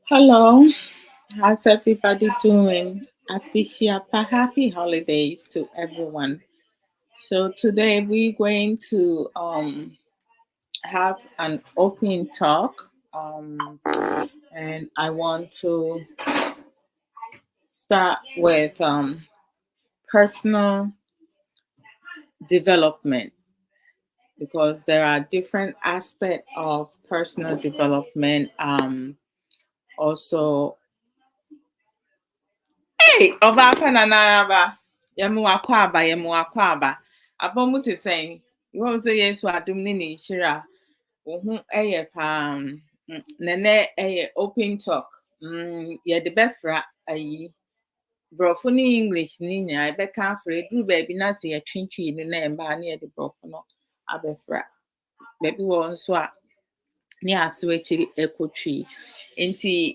Hello, how's everybody doing? Afishiapa, happy holidays to everyone. So today we're going to have an open talk, and I want to start with personal development because there are different aspects of personal development. Also, hey, Obaka na Naraba, Yamuakwaba, Yamuakwaba. Abomu te saying, you won't say yes to Adum Nini Shira, who Nene open talk. Yeah, the Befra, a Brofuni English Nina, I beck afraid, do baby not see a chinchy in the name by near the Brofono, Abefra. Baby won't swap near switch echo tree. Into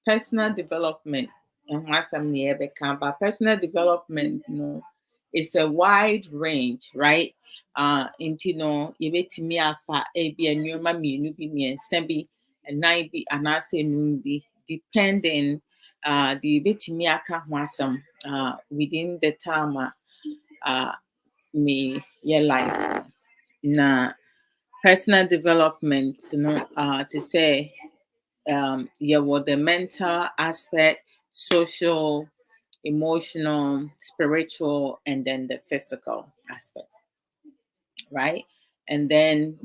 personal development and what some near become but personal development is a wide range, right? Into no you bet me afa a be a new mammy nu be me and sembi and nine be and I say no be depending the bit me aka some within the time me your life na personal development to say yeah, what the mental aspect, social, emotional, spiritual, and then the physical aspect, right? And then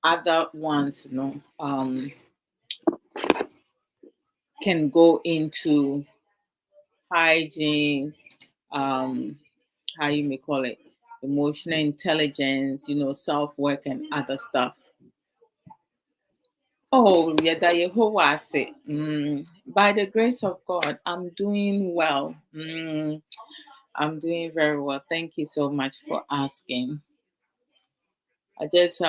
other ones, can go into hygiene, um, how you may call it, emotional intelligence, self work and other stuff. Oh, yeah, that Yehovah said, by the grace of God, I'm doing well. I'm doing very well. Thank you so much for asking. I just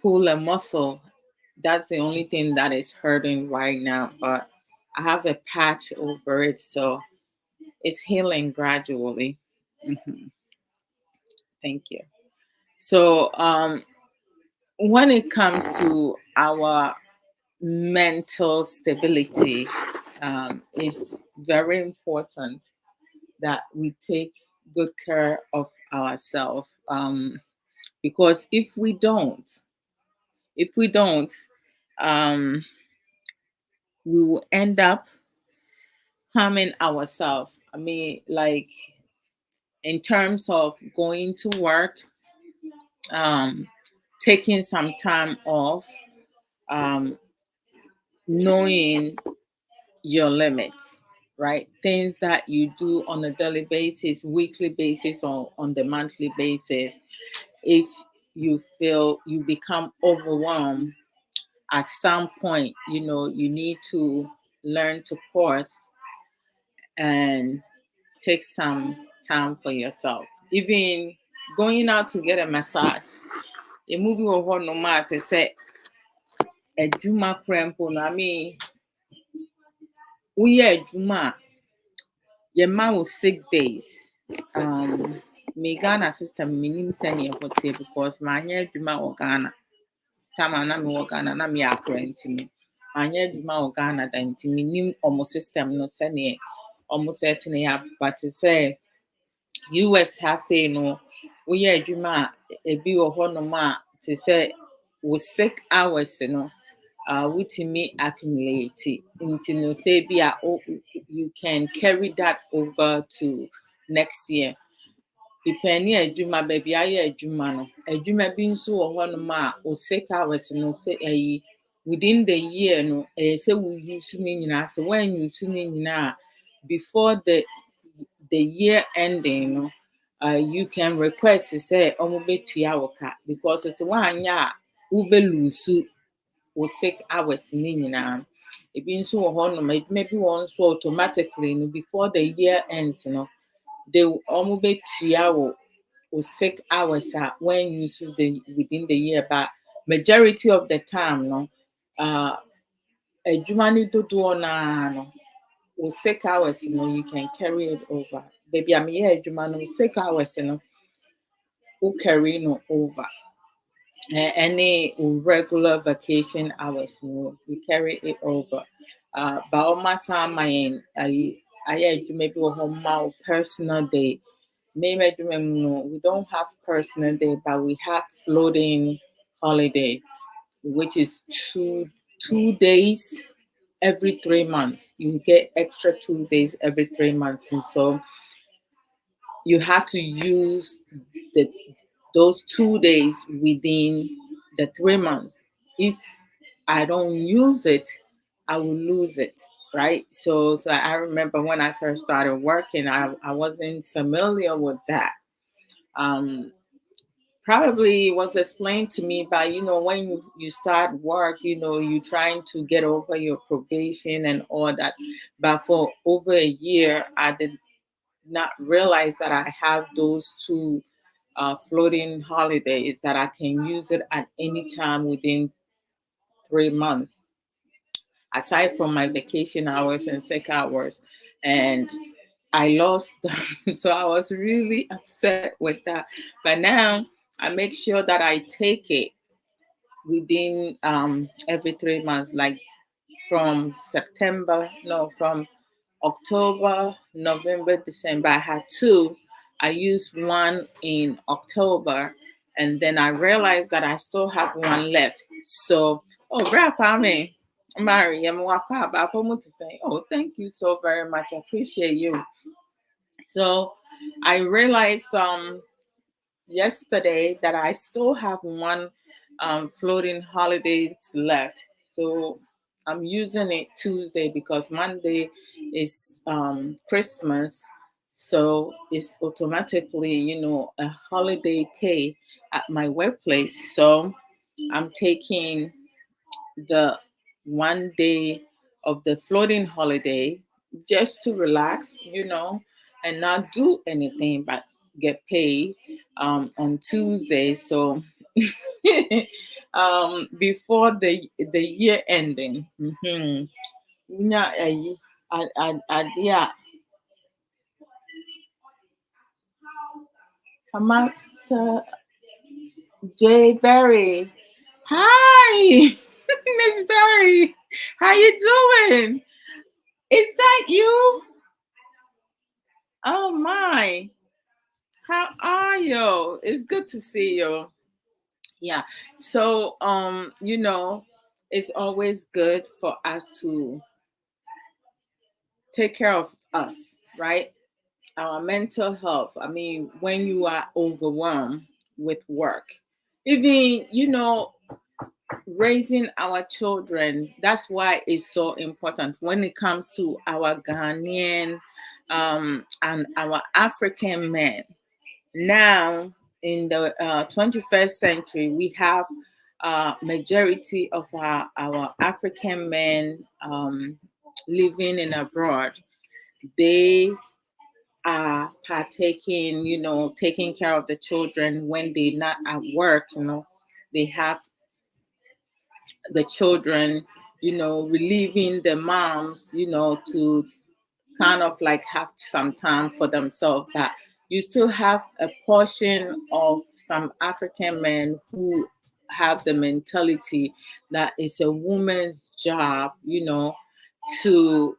pull a muscle. That's the only thing that is hurting right now, but I have a patch over it, so it's healing gradually. hmm Thank you. So, when it comes to our mental stability, it's very important that we take good care of ourselves. Because if we don't, um, we will end up harming ourselves. I mean, like in terms of going to work, um, taking some time off, um, knowing your limits, right? Things that you do on a daily basis, weekly basis, or on the monthly basis. If you feel you become overwhelmed at some point, you need to learn to pause and take some time for yourself. Even going out to get a massage. A movie or what no matter say a juma crampo na me we a juma your man will 6 days. Um me Ghana system meaning send your hotel because my juma or Ghana. Time na me work Ghana na me akra ntimi. Anya adwuma wɔ Ghana da nti menim ɔmo system no sɛneɛ ɔmo set ne up but sɛ US ha sei no woyɛ adwuma a ebi wɔ hɔnom a te sɛ wo 6 hours no wotumi accumulate nti no sɛ bi a you can carry that over to next year. Depending adwuma baabi ayɛ adwuma no adwuma bi nso wɔ hɔnom a wo 6 hours no sɛ within the year no ɛyɛ sɛ wo use ne nyinaa sɛ woan use ne nyinaa a before the year ending no you can request sɛ ɔmo bɛtua wo ka because sɛ woanyɛ a wobɛlose wo 6 hours ne nyinaa. Ebi nso wɔ hɔnom adwuma bi wɔ nso automatically no before the year ends no they ɔmo bɛtua wo 6 hours a when use within the year but majority of the time no adwuma no dodoɔ naa no wo 6 hours no you can carry it over. Baby a meyɛ adwuma no wo 6 hours no wo carry no over. any regular vacation hours, we carry it over. But on my time, I maybe a home personal day. Maybe we don't have personal day, but we have floating holiday, which is two days every 3 months. You get extra 2 days every 3 months, and so you have to use the those 2 days within the 3 months. If I don't use it, I will lose it. Right. So I remember when I first started working, I wasn't familiar with that. Um, Probably it was explained to me by, when you start work, you trying to get over your probation and all that. But for over a year, I did not realize that I have those two floating holidays that I can use it at any time within 3 months, aside from my vacation hours and sick hours. And I lost them. So I was really upset with that. But now I make sure that I take it within every 3 months, like from September, no, from October, November, December. I had two. I used one in October, and then I realized that I still have one left. So, oh, Grandpa, me, Mary, I'm to say, oh, thank you so very much. I appreciate you. So, I realized yesterday that I still have one floating holidays left. So I'm using it Tuesday because Monday is Christmas. So it's automatically, a holiday pay at my workplace. So I'm taking the 1 day of the floating holiday just to relax, and not do anything but get paid on Tuesday. So before the year ending. Nya ayi, ade a Samantha J Berry. Hi, Miss Berry. How you doing? Is that you? Oh my. How are you? It's good to see you. Yeah. So it's always good for us to take care of us, right? Our mental health. I mean, when you are overwhelmed with work, even, raising our children, that's why it's so important when it comes to our Ghanaian and our African men. Now, in the 21st century, we have majority of our African men living in abroad. They are partaking, taking care of the children when they're not at work. They have the children, relieving the moms, to kind of like have some time for themselves. But you still have a portion of some African men who have the mentality that it's a woman's job, to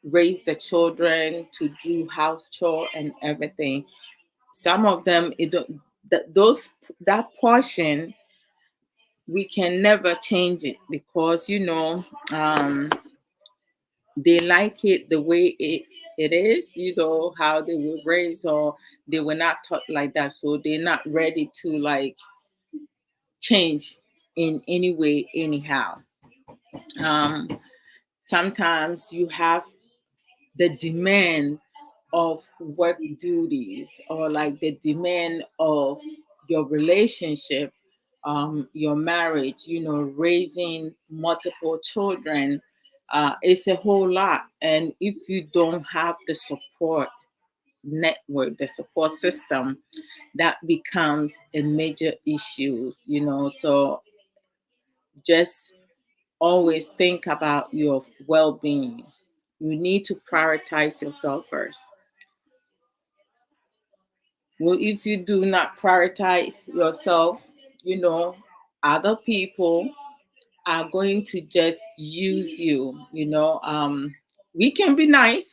raise the children, to do house chore and everything. Some of them, it don't, that portion, we can never change it because they like it the way it is, how they were raised, or they were not taught like that, so they're not ready to like change in any way anyhow. um Sometimes you have the demand of work duties, or like the demand of your relationship, your marriage, raising multiple children. It's a whole lot. And if you don't have the support network, the support system, that becomes a major issue, So just always think about your well being. You need to prioritize yourself first. Well, if you do not prioritize yourself, you know, other people are going to just use you, we can be nice,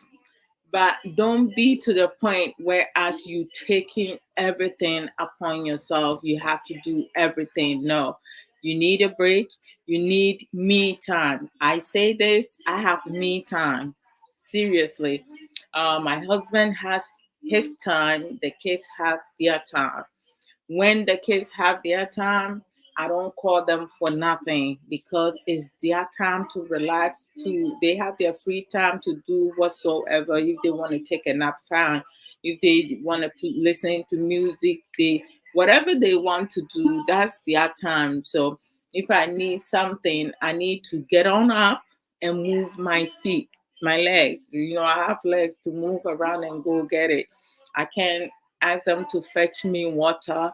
but don't be to the point where as you taking everything upon yourself, you have to do everything. No, you need a break. You need me time. I say this, I have me time. Seriously. My husband has his time, the kids have their time. When the kids have their time, I don't call them for nothing because it's their time to relax. To They have their free time to do whatsoever. If they want to take a nap, fine. If they want to listen to music, they whatever they want to do, that's their time. So if I need something, I need to get on up and move my feet, my legs. I have legs to move around and go get it. I can't ask them to fetch me water,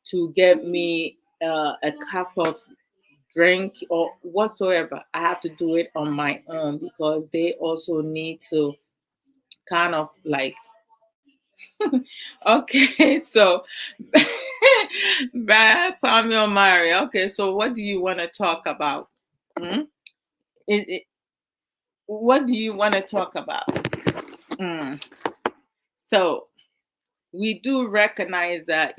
to get me a cup of drink or whatsoever. I have to do it on my own because they also need to kind of like, okay, so back Kwame Omari. Okay, so what do you want to talk about? Hmm? It, what do you want to talk about? Mm. So we do recognize that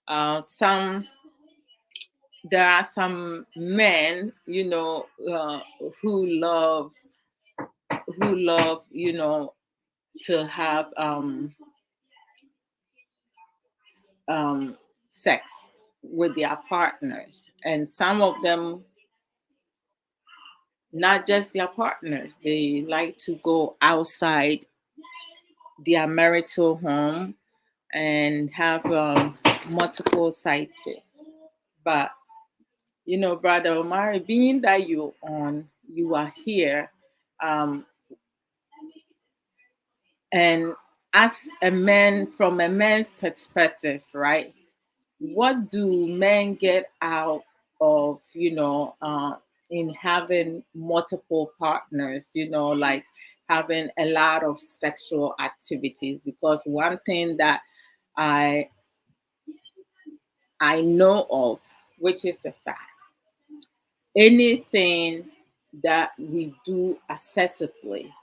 uh, some there are some men, who love, to have um, sex with their partners, and some of them, not just their partners, they like to go outside their marital home and have multiple side chicks. But Brother Omari, being that you are here, um, and as a man, from a man's perspective, right? What do men get out of, in having multiple partners, like having a lot of sexual activities? Because one thing that I I know of, which is a fact, anything that we do excessively,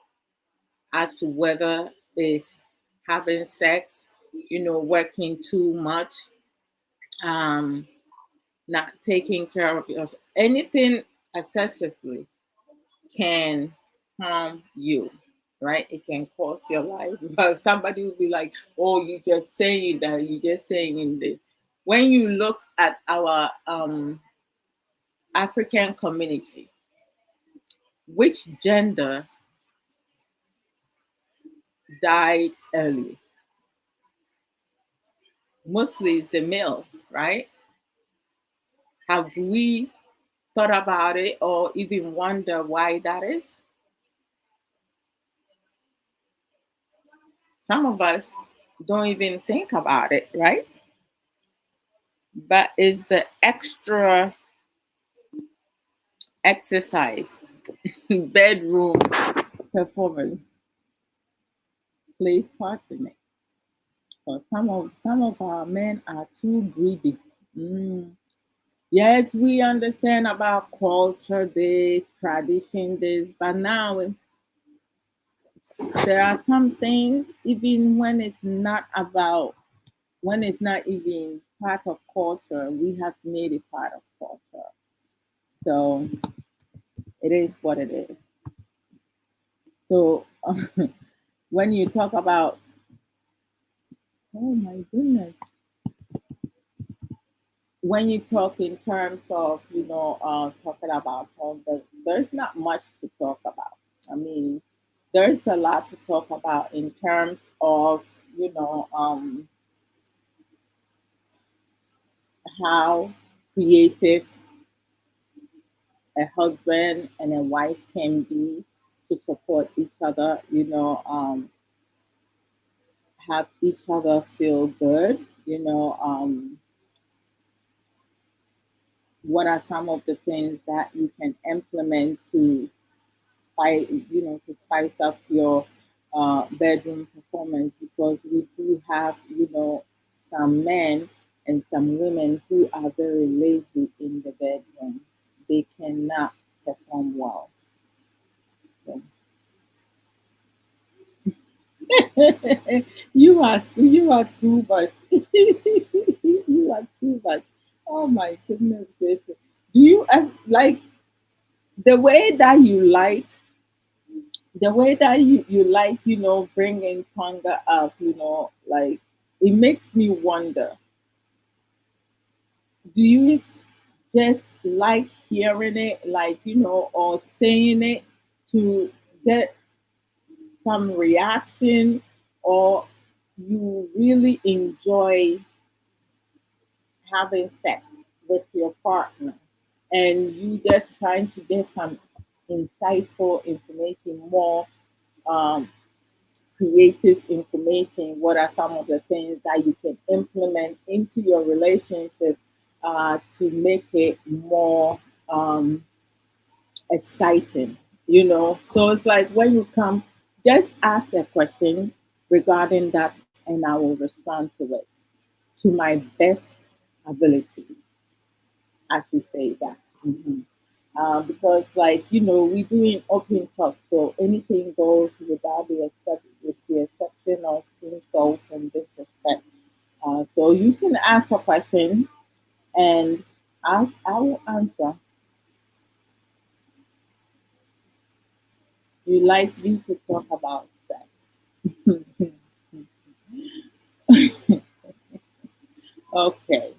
as to whether it's having sex, working too much, um, not taking care of yourself, anything excessively can harm you, right? It can cost your life. But somebody will be like, "Oh, you just saying that. You just saying this." When you look at our African community, which gender died early? Mostly it's the male, right? Have we thought about it or even wonder why that is? Some of us don't even think about it, right? But it's the extra exercise, bedroom performance plays part in it. So some of our men are too greedy. Mm. Yes, we understand about culture, this tradition, this, but now there are some things, even when it's not even part of culture, we have made it part of culture. So it is what it is. So when you talk about, oh my goodness, when you talk in terms of, talking about home, there's not much to talk about. I mean, there's a lot to talk about in terms of, you know, um, how creative a husband and a wife can be to support each other, have each other feel good, what are some of the things that you can implement to spice up your bedroom performance? Because we do have, some men And some women who are very lazy in the bedroom, they cannot perform well. So, you are too much. You are too much. Oh my goodness gracious. Do you like the way that you like the way that you like, bringing Tonga up, like it makes me wonder, do you just like hearing it, like, or saying it to get some reaction, or you really enjoy having sex with your partner and you just trying to get some insightful information, more um, creative information? What are some of the things that you can implement into your relationship to make it more exciting? So it's like when you come, just ask a question regarding that, and I will respond to it to my best ability. I should say that. Because, like, we doing open talk, so anything goes without with the exception of insult and disrespect. So you can ask a question, and I will answer. You like me to talk about sex? Okay,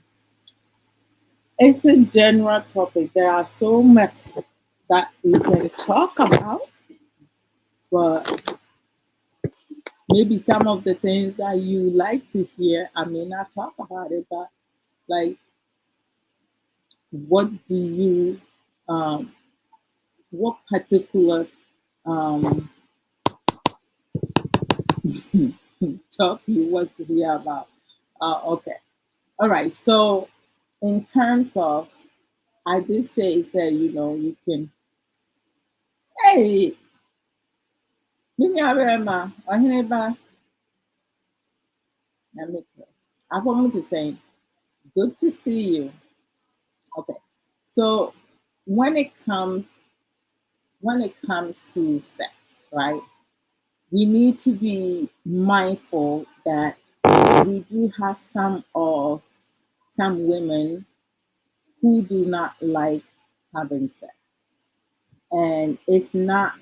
it's a general topic. There are so much that we can talk about, but maybe some of the things that you like to hear, I may not talk about it, but like, what do you, um, what particular um, talk you want to hear about? Okay, all right. So, in terms of, I did say, you can, hey, Minyarema, Ohineba, Namike. I want to say, good to see you. Okay, so when it comes when it comes to sex, right? We need to be mindful that we do have some women who do not like having sex, and it's not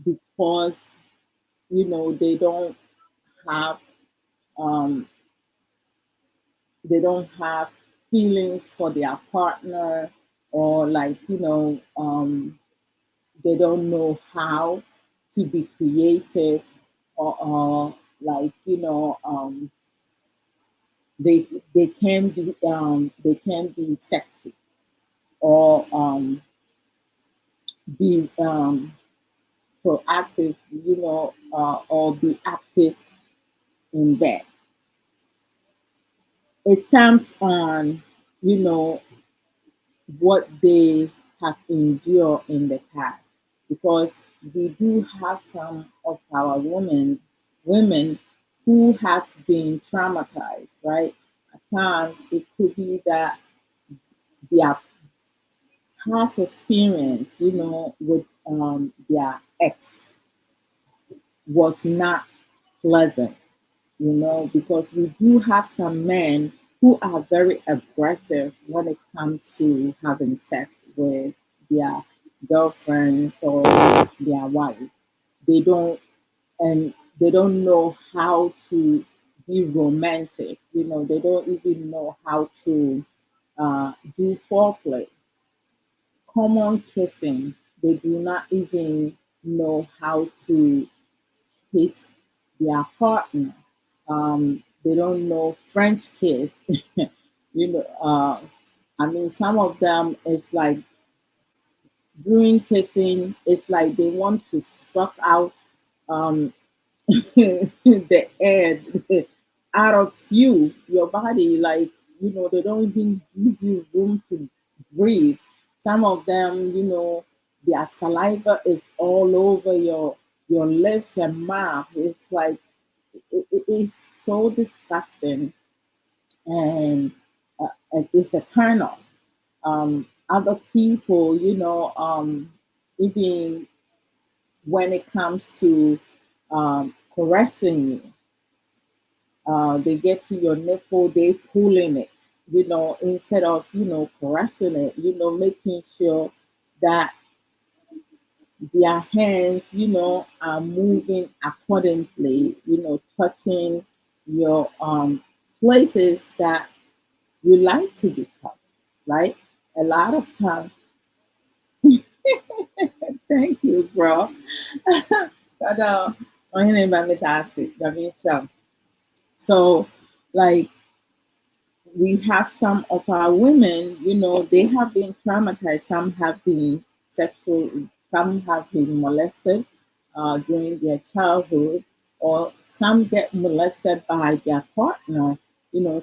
because have um they don't have feelings for their partner, or like, they don't know how to be creative, or like, they can be sexy, or be proactive, or be active in bed. It stands on, you know what they have endured in the past, because we do have some of our women who have been traumatized, right? At times it could be that their past experience, with their ex was not pleasant, because we do have some men who are very aggressive when it comes to having sex with their girlfriends or their wives. They don't and they don't know how to be romantic. They don't even know how to do foreplay, common kissing. They do not even know how to kiss their partner. They don't know French kiss. you know, uh, I mean, some of them is like during kissing, it's like they want to suck out um, the air out of your body. Like, they don't even give you room to breathe. Some of them, their saliva is all over your lips and mouth. It's like, it is so disgusting. and it's a turn off. Other people, even when it comes to caressing you, they get to your nipple, they pulling it, instead of, caressing it, making sure that their hands, are moving accordingly, touching your places that you like to be touched, right? A lot of times, thank you, bro. Kada, ɔhene ba me da ase, Nyame nhyira wo. So, like, we have some of our women, they have been traumatized. Some have been some have been molested during their childhood, or some get molested by their partner.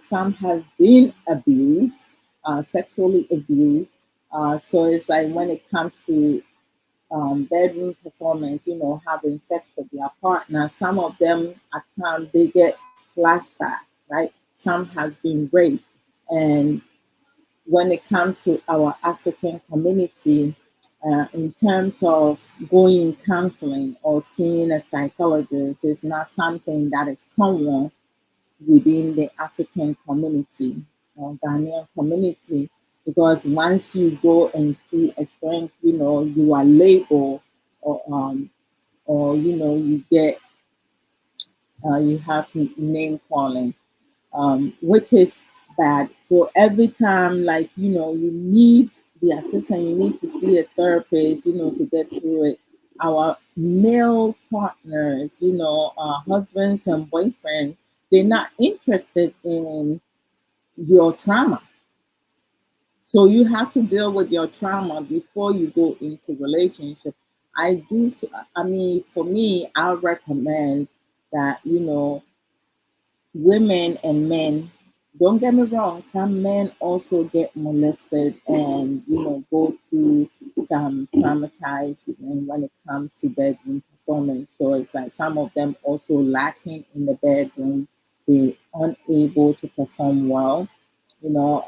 Some has been abused, sexually abused. So it's like when it comes to bedroom performance, having sex with their partner, some of them at times they get flashback, right? Some has been raped. And when it comes to our African community, in terms of going counseling or seeing a psychologist, is not something that is common within the African community or Ghanaian community, because once you go and see a shrink, you are labeled, or you get you have name calling, which is bad. So every time, like, you need the assistant, you need to see a therapist, to get through it. Our male partners, husbands and boyfriends, they're not interested in your trauma. So you have to deal with your trauma before you go into relationship. I mean, for me, I recommend that, women and men, don't get me wrong, some men also get molested and, go through some traumatized when it comes to bedroom performance. So it's like some of them also lacking in the bedroom, they unable to perform well, you know.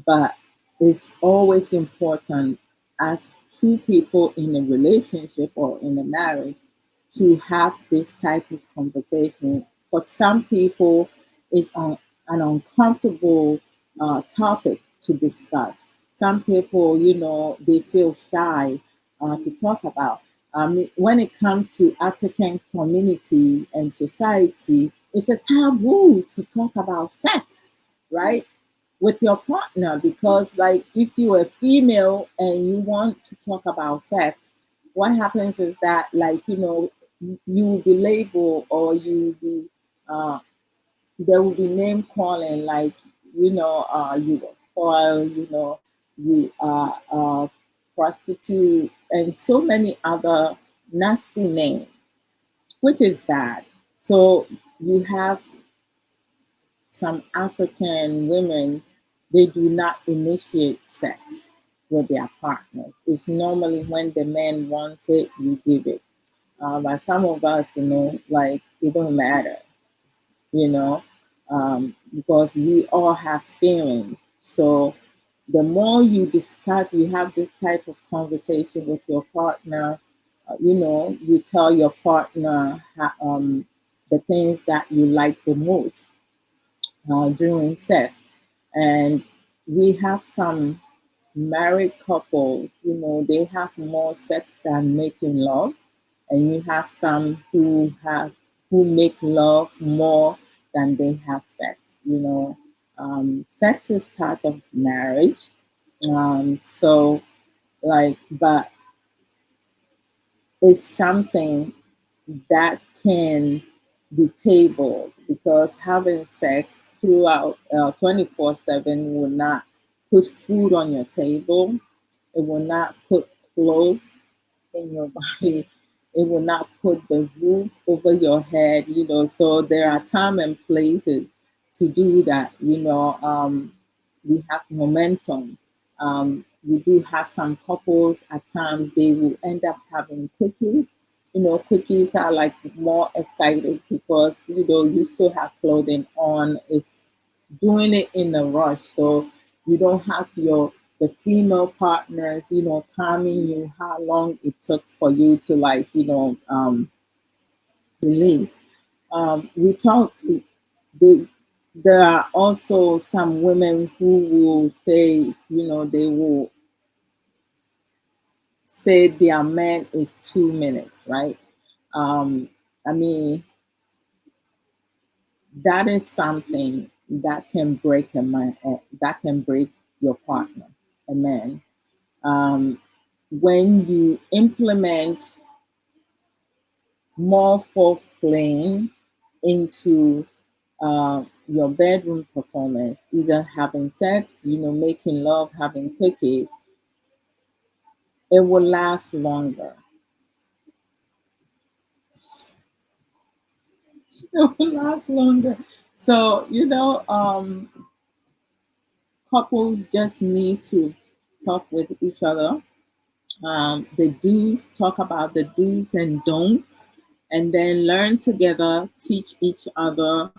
But it's always important, as two people in a relationship or in a marriage, to have this type of conversation. For some people, it's an uncomfortable topic to discuss. Some people, they feel shy to talk about. When it comes to African community and society, it's a taboo to talk about sex, right? With your partner, because, like, if you're a female and you want to talk about sex, what happens is that, like, you will be labeled, or you will be there will be name calling, like, you were spoiled, you are a prostitute, and so many other nasty names, which is bad. So you have some African women, they do not initiate sex with their partners. It's normally when the man wants it, you give it. But some of us, like, it don't matter, you know, because we all have feelings. So the more you discuss, you have this type of conversation with your partner, you tell your partner the things that you like the most during sex. And we have some married couples, they have more sex than making love. And you have some who make love more than they have sex. Sex is part of marriage. So, like, but it's something that can be tabled, because having sex throughout 24/7 will not put food on your table. It will not put clothes in your body. It will not put the roof over your head. So there are time and places to do that. We have momentum. We do have some couples at times, they will end up having quickies. Quickies are like more excited because, you still have clothing on. It's doing it in a rush. So you don't have the female partners, timing you how long it took for you to like, release. We talk. The, there are also some women who will say, they will say their man is 2 minutes, right? Um, I mean, that is something that can break a man, that can break your partner, a man. Um, when you implement more foreplay into your bedroom performance, either having sex, making love, having quickies, it will last longer. It will last longer. So, couples just need to talk with each other. The do's, talk about the do's and don'ts, and then learn together, teach each other,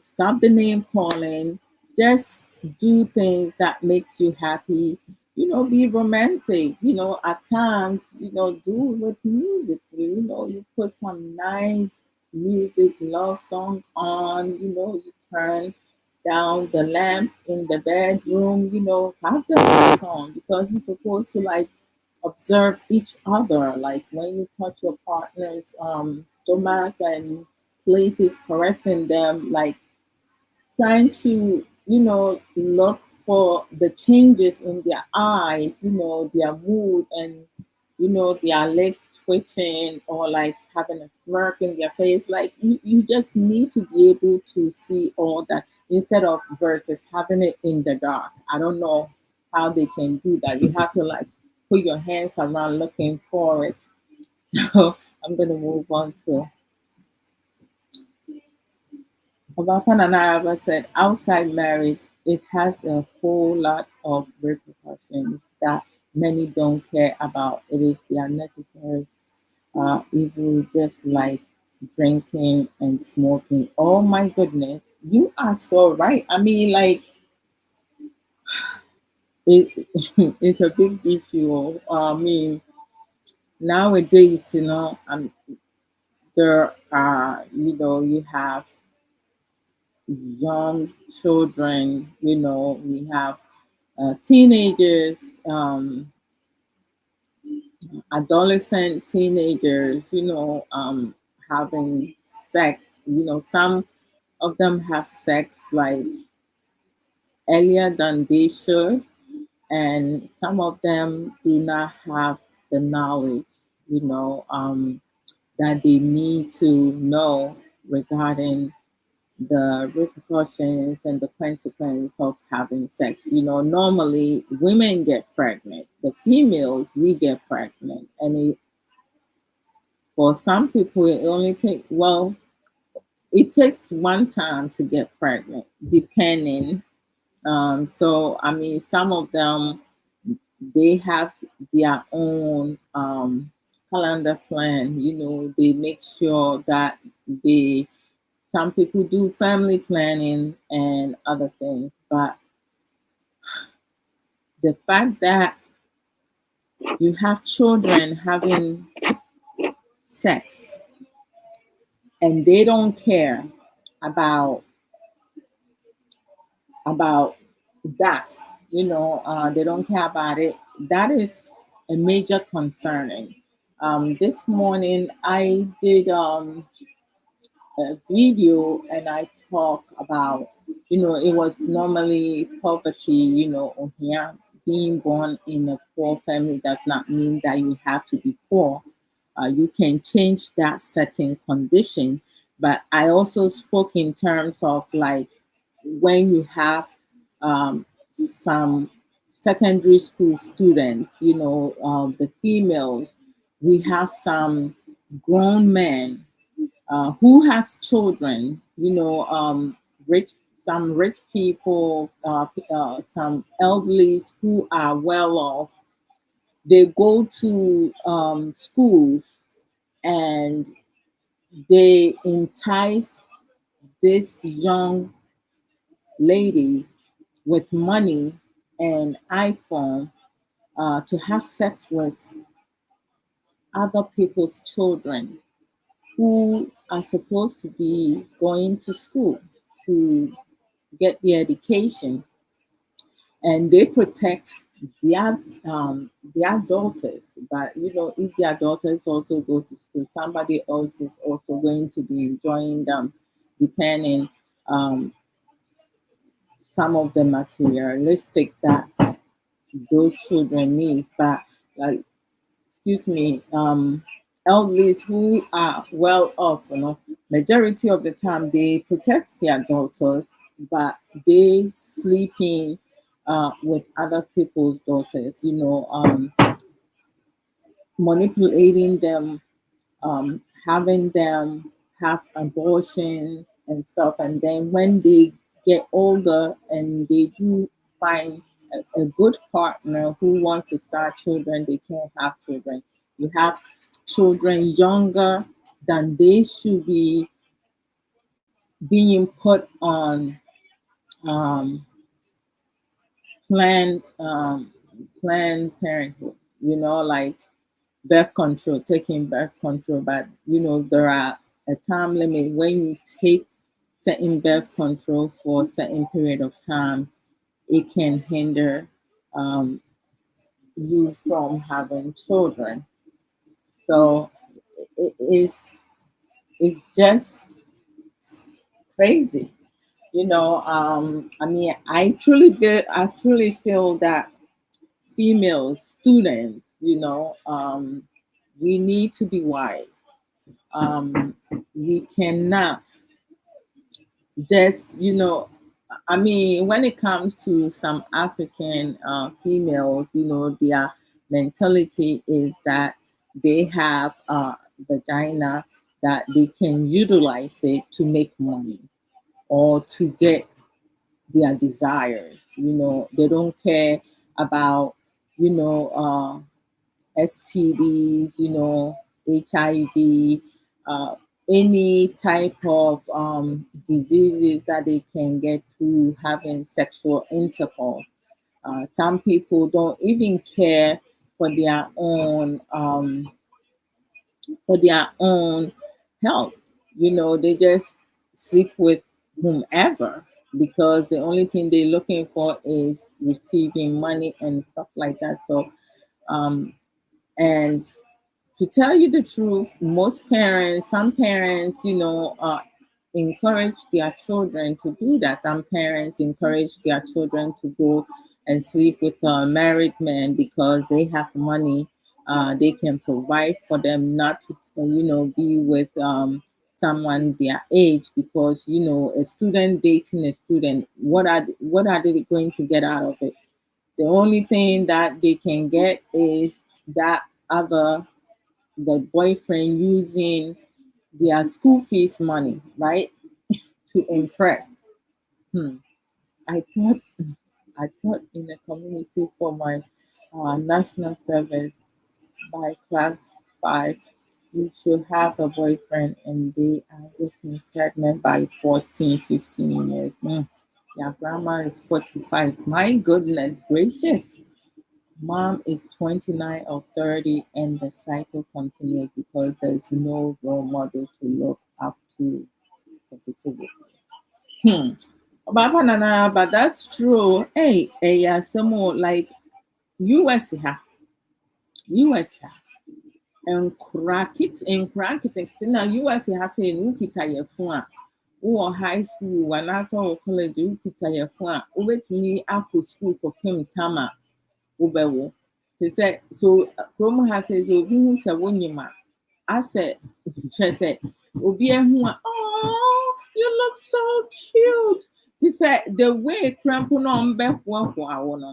stop the name calling, just do things that makes you happy, be romantic, at times, do it with music, you put some nice music, love song on, you turn down the lamp in the bedroom, have the light on because you're supposed to like observe each other. Like when you touch your partner's stomach and places, caressing them, like trying to, look for the changes in their eyes, their mood and, their lips twitching or like having a smirk in their face. Like you just need to be able to see all that instead of versus having it in the dark. I don't know how they can do that. You have to like put your hands around looking for it. So I'm gonna move on to Obafan and Araba said, outside marriage, it has a whole lot of repercussions that many don't care about. It is the unnecessary evil, just like drinking and smoking. Oh my goodness, you are so right. I mean, like, it, it's a big issue. I mean, nowadays, there are, you have young children, we have teenagers, adolescent teenagers, having sex. Some of them have sex like earlier than they should, and some of them do not have the knowledge, that they need to know regarding the repercussions and the consequence of having sex. Normally women get pregnant, the females, we get pregnant. And for some people, it only takes, well, it takes one time to get pregnant, depending. So, I mean, some of them, they have their own calendar plan. They make sure that they some people do family planning and other things, but the fact that you have children having sex and they don't care about about that, they don't care about it. That is a major concerning. This morning I did a video and I talk about, it was normally poverty, here being born in a poor family does not mean that you have to be poor. You can change that certain condition. But I also spoke in terms of like when you have some secondary school students, the females, we have some grown men who has children, rich, some rich people, some elderly who are well off. They go to schools and they entice these young ladies with money and iPhone to have sex with other people's children who are supposed to be going to school to get their education, and they protect their their daughters. But if their daughters also go to school, somebody else is also going to be enjoying them, depending some of the materialistic that those children need. But like, excuse me, elderlies who are well off, majority of the time they protect their daughters, but they sleeping with other people's daughters, manipulating them, having them have abortions and stuff. And then when they get older and they do find a good partner who wants to start children, they can't have children. You have children younger than they should be being put on um, planned planned parenthood. Like birth control, taking birth control, but there are a time limit when you take certain birth control for a certain period of time. It can hinder um, you from having children. So it's just crazy. I mean, I truly feel that female students, we need to be wise. We cannot just, I mean, when it comes to some African females, their mentality is that they have a vagina that they can utilize it to make money or to get their desires. They don't care about, you know, STDs, HIV, any type of diseases that they can get through having sexual intercourse. Some people don't even care for their own health. They just sleep with whomever because the only thing they're looking for is receiving money and stuff like that. So um, and to tell you the truth, some parents, encourage their children to do that. Some parents encourage their children to go and sleep with married men because they have money. They can provide for them, not to, be with someone their age, because a student dating a student. What are they going to get out of it? The only thing that they can get is that other the boyfriend using their school fees money, right, to impress. Hmm. I thought in the community for my national service by class 5, you should have a boyfriend and they are getting pregnant by 14, 15 years. Your grandma is 45. My goodness gracious. Mom is 29 or 30, and the cycle continues because there's no role model to look up to positively. Hmm. But that's true. Hey, yeah, some more like US ha, US ha, and crack it. Now US has a ukita your phone. Who high school, when I saw college, ukita your phone. Wait me after school for Kim Tama. Wobɛwo te sɛ so kurom ha sɛ obi hu sɛ wonyim a asɛ kyerɛ sɛ obi ahu a oh you look so cute te sɛ the way krampo na ɔmbɛhoahoa wo no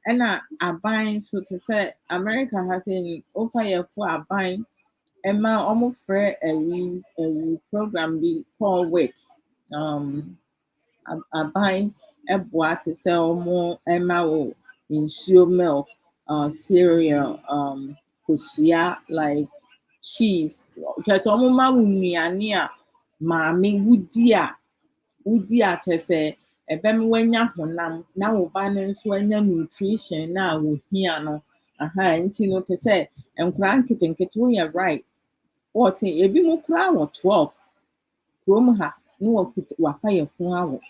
ɛna aban so te sɛ America ha sɛ wofa yɛfo aban ɛma ɔmo frɛ ɛyi program bi called WIC. Aban ɛboa te sɛ ɔmo ɛma wo nsuo milk, cereal, kosua like cheese. Kyerɛ sɛ ɔmo ma wo nnuane a maame wodi a kyerɛ sɛ ɛbɛm wanya honam na wo ba no nso anya nutrition na wohia no nti no te sɛ nkwadaa nketenkete woyɛ right 14 ebi mu koraa wɔ 12 kurom ha na wafa yɛ ho awo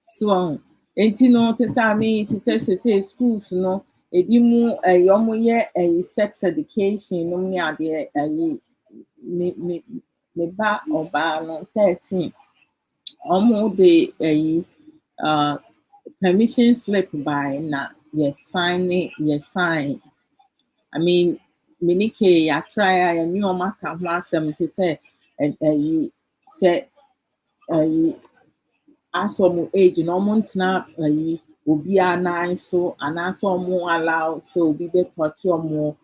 so nti no te sɛ te sɛ sese schools no ebi mu ɔmo yɛ sex education no ne adeɛ me ba ɔbaa no 13 ɔmo de permission slip by na sign I mean minike yɛatry a yɛne ɔmo aka ho asɛm te sɛ sɛ asɔ ɔmo age na ɔmo ntena obiara nan so anaasɛ ɔmo allow sɛ obi bɛtɔkye ɔmo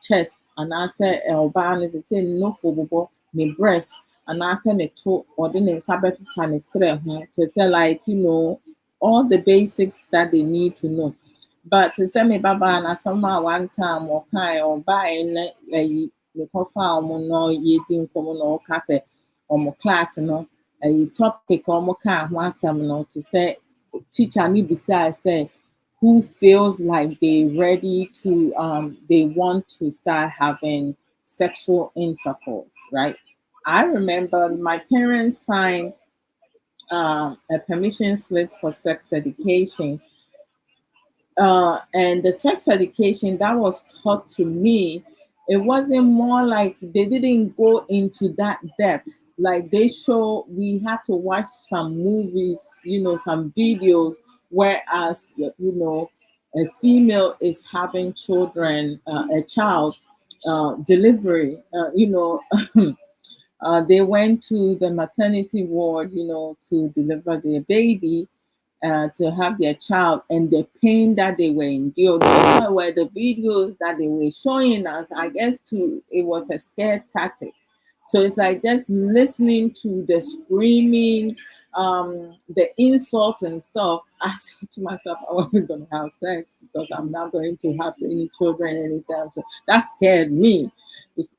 chest anaasɛ ɔbaa no te sɛ ne nofo bobɔ ne breast anaasɛ ne to ɔde ne nsa bɛfefa ne serɛ ho te sɛ like all the basics that they need to know. But to sɛ me babaa na asɛm one time ɔkae ɔbaeɛ na mekɔfa ɔmo no yɛdi nkɔmmɔ na ɔka sɛ ɔmo class no topic ɔmo kaa ho asɛm no te sɛ teacher ne bisaa sɛ who feels like they ready to they want to start having sexual intercourse, right? I remember my parents signed a permission slip for sex education. And the sex education that was taught to me, it wasn't more like they didn't go into that depth. Like we had to watch some movies, some videos, whereas, a female is having children, a child delivery, they went to the maternity ward, to deliver their baby, to have their child, and the pain that they were endured. Those were the videos that they were showing us. I guess it was a scare tactic. So it's like just listening to the screaming, the insults and stuff. I said to myself, I wasn't going to have sex because I'm not going to have any children anytime. So that scared me.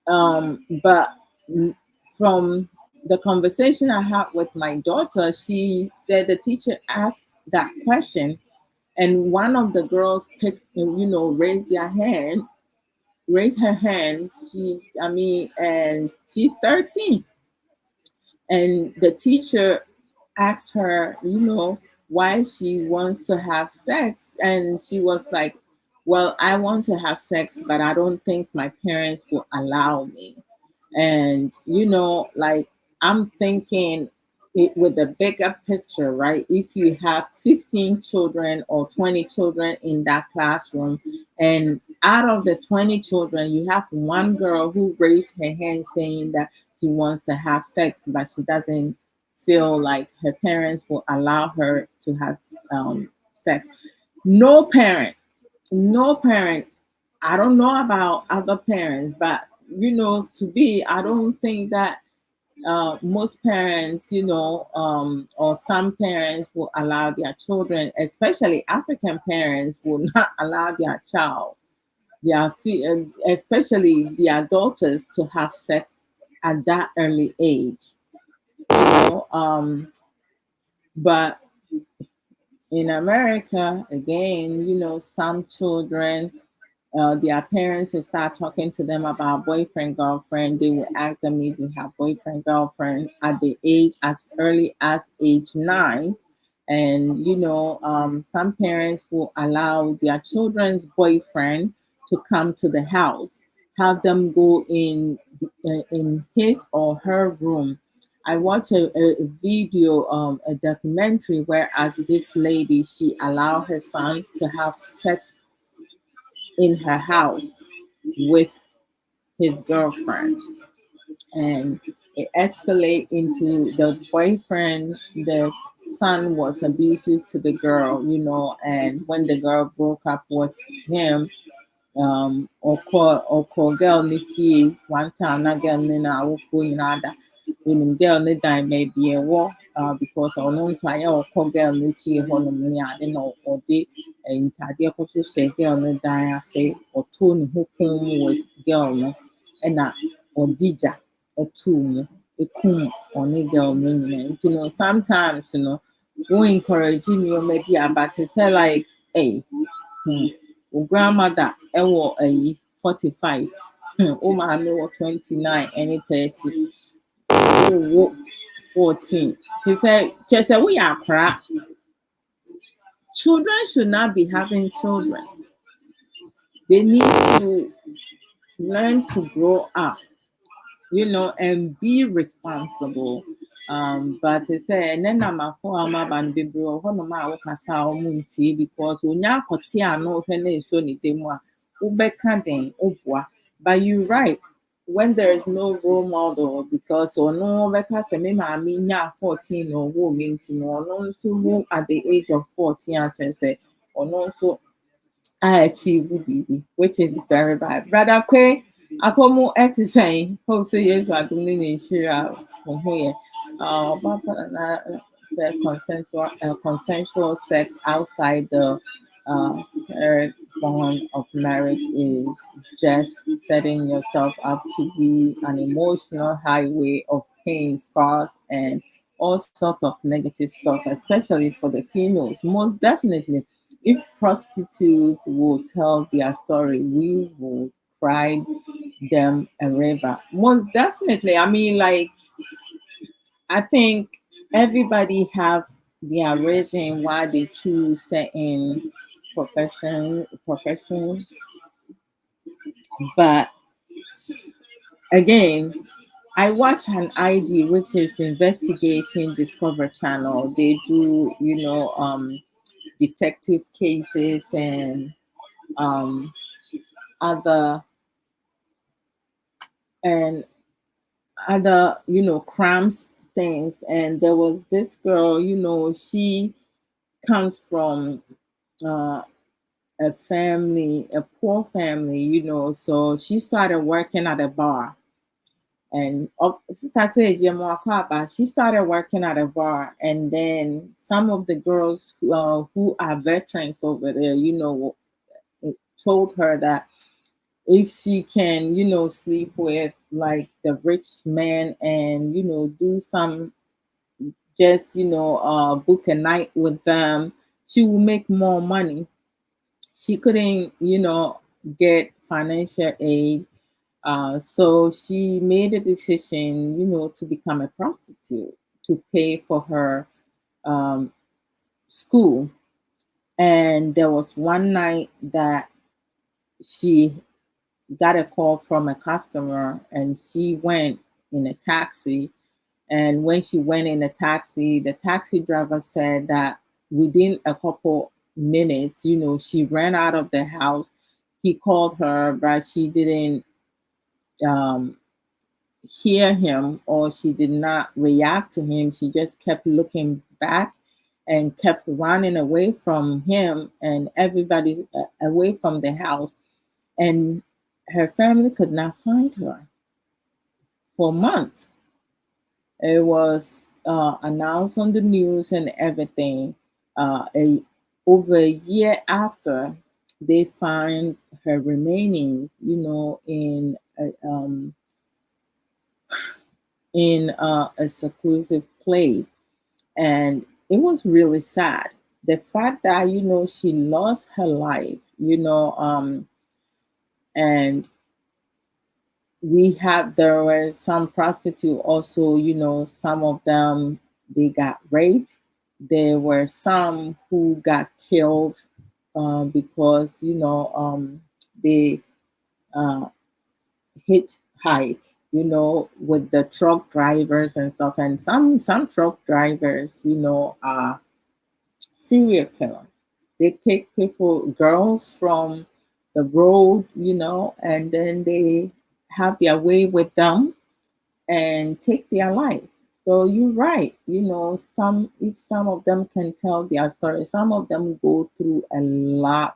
But from the conversation I had with my daughter, she said the teacher asked that question, and one of the girls raised her hand. And she's 13, and the teacher asked her, why she wants to have sex, and she was like, well, I want to have sex, but I don't think my parents will allow me. And like, I'm thinking with the bigger picture, right? If you have 15 children or 20 children in that classroom, and out of the 20 children, you have one girl who raised her hand saying that she wants to have sex, but she doesn't feel like her parents will allow her to have sex. No parent, I don't know about other parents, but I don't think that most parents, or some parents will allow their children, especially African parents, will not allow their child, especially their daughters, to have sex at that early age. But in America, again, some children, their parents will start talking to them about boyfriend, girlfriend. They will ask them if they have boyfriend, girlfriend at the age as early as age 9. And, some parents will allow their children's boyfriend to come to the house, have them go in his or her room. I watched a video, a documentary, where as this lady, she allowed her son to have sex in her house with his girlfriend, and it escalated into the boyfriend. The son was abusive to the girl, and when the girl broke up with him, or call girl ni one time, na girl ni na awofo nyinaa when girl ni die maybe a war, because ɔno nso ayɛ ɔkɔ girl ni fie hɔ nom ne ade na ɔde ntadeɛ kɔhyehyɛ girl no dan ase, ɔtoo ne ho kɔn mu wɔ girl no, ɛna ɔde gya ɛtoo mu ekum ɔne girl no nyinaa. Nti sometimes won't encourage you maybe about to say like, hey, grandmother, 45. Oh, my, 29, any 30. Oh, 14. To say, just say, we are crap. Children should not be having children. They need to learn to grow up, and be responsible. But they say, and then I'm a former band bibro, one of my casa munti because when ya kotia no hene so ni demwa, ubeka den ubwa. But you're right. When there is no role model, because or no beka se me ma mi nya 14 or who minti no no so who at the age of 14 I just say or no so I achieve BB, which is very bad. Brother Kwe, Apomo exercise, hope say yes, I do need to from here. The consensual sex outside the spirit bond of marriage is just setting yourself up to be an emotional highway of pain, scars, and all sorts of negative stuff, especially for the females. Most definitely, if prostitutes will tell their story, we will cry them a river. Most definitely. I mean, like, I think everybody have their reason why they choose certain professions, but again, I watch an ID, which is Investigation Discover Channel. They do, detective cases and um, other and crimes things. And there was this girl, she comes from uh, a family, a poor family, so she started working at a bar. And since I said she started working at a bar, and then some of the girls who are veterans over there, told her that if she can, sleep with like the rich man and do some just book a night with them, she will make more money. She couldn't, get financial aid, so she made a decision, to become a prostitute to pay for her um, school. And there was one night that she got a call from a customer, and she went in a taxi. And when she went in a taxi, the taxi driver said that within a couple minutes, she ran out of the house. He called her, but she didn't um, hear him, or she did not react to him. She just kept looking back and kept running away from him and everybody away from the house. And her family could not find her for months. It was announced on the news and everything. Over a year after, they find her remainings, in a seclusive place, and it was really sad. The fact that she lost her life, and there were some prostitute also, some of them they got raped. There were some who got killed because they uh, hitchhike, with the truck drivers and stuff. And some truck drivers, are serial killers. They pick people, girls from the road, and then they have their way with them and take their life. So you're right. Some of them can tell their story. Some of them go through a lot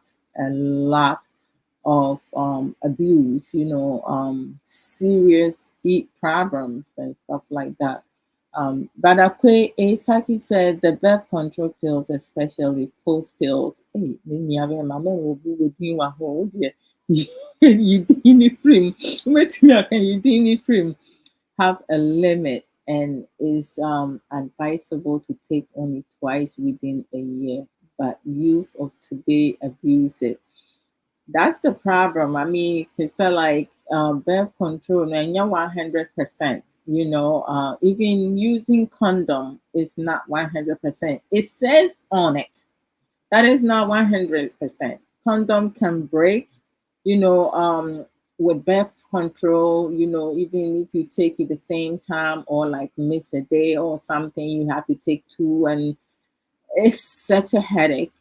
of abuse, serious eat problems and stuff like that. But Akwe Asaki said the birth control pills, especially post pills, hey, you didn't frame. You didn't frame have a limit. and is advisable to take only twice within a year. But youth of today abuse it. That's the problem. I mean, to say like birth control, and you're 100%. Even using condom is not 100%. It says on it that is not 100%. Condom can break, you know, um, with birth control, even if you take it the same time or like miss a day or something, you have to take two, and it's such a headache.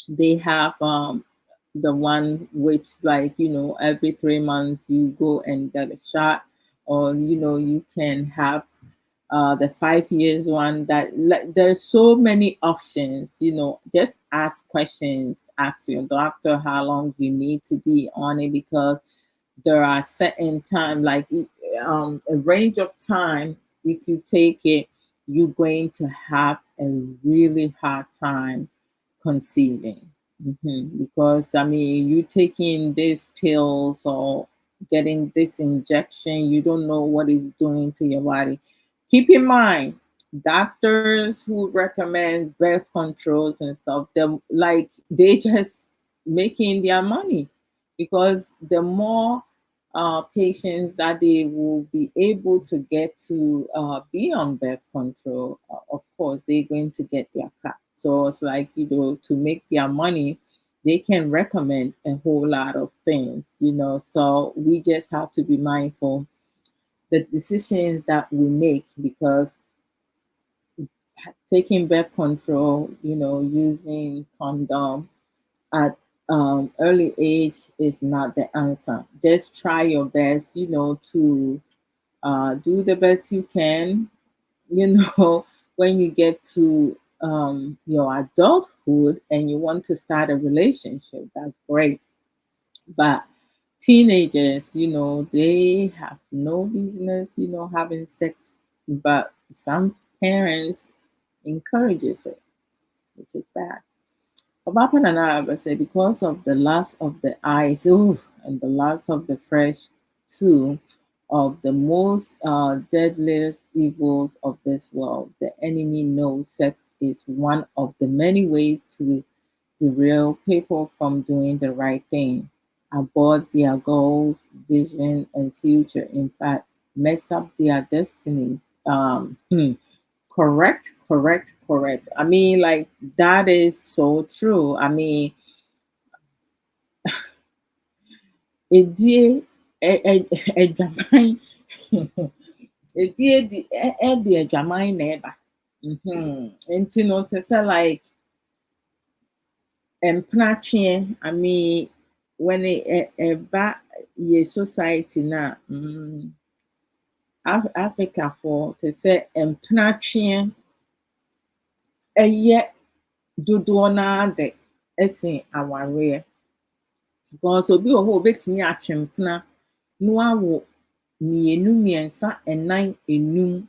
They have the one which, like, every 3 months you go and get a shot, or you can have the 5 years one. That, like, there's so many options. Just ask questions, ask your doctor how long you need to be on it, because there are certain time, like a range of time. If you take it, you're going to have a really hard time conceiving. Because I mean, you taking these pills or getting this injection, you don't know what it's doing to your body. Keep in mind, doctors who recommends birth controls and stuff, they just making their money, because the more patients that they will be able to get to be on birth control, of course, they're going to get their cut. So it's like, to make their money, they can recommend a whole lot of things. So we just have to be mindful the decisions that we make, because taking birth control, using condom at early age is not the answer. Just try your best, to do the best you can. When you get to your adulthood and you want to start a relationship, that's great. But teenagers, they have no business, having sex, but some parents encourages it, which is bad. Obapa and I say, because of the loss of the eyes, ooh, and the loss of the fresh too, of the most deadliest evils of this world, the enemy knows sex is one of the many ways to derail people from doing the right thing, abort their goals, vision, and future. In fact, mess up their destinies. Correct, correct, correct. I mean, like, that is so true. I mean, edie adwaman edie di ɛde adwaman na ɛba. Nti no, te sɛ like mpratweɛ. I mean, when ɛba yɛ society na Africa for te sɛ mpratweɛ ɛyɛ dodoɔ naa de ɛsen awareɛ. Because obi wɔ hɔ a obetumi atwe mpena na wawo mmienu, mmiɛnsa, ɛnan, enum,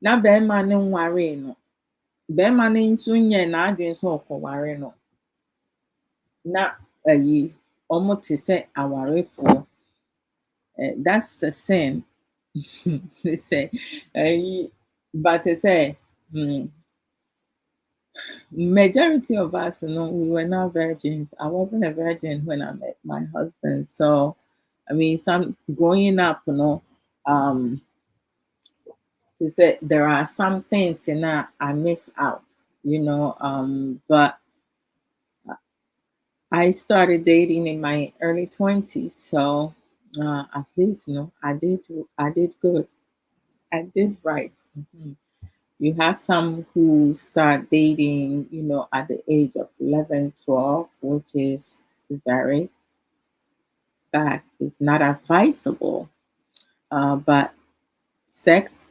na bɛrima no nwaree no. Bɛrima no nso nyɛɛ n'adwene sɛ ɔkɔware no. Na ɔmo te sɛ awarefoɔ. That's the sin. They say, but they say, majority of us, we were not virgins. I wasn't a virgin when I met my husband. So, I mean, some growing up, they say there are some things I miss out, but I started dating in my early 20s. So, at least, I did good. I did right. You have some who start dating, at the age of 11, 12, which is very bad. It's not advisable. But sex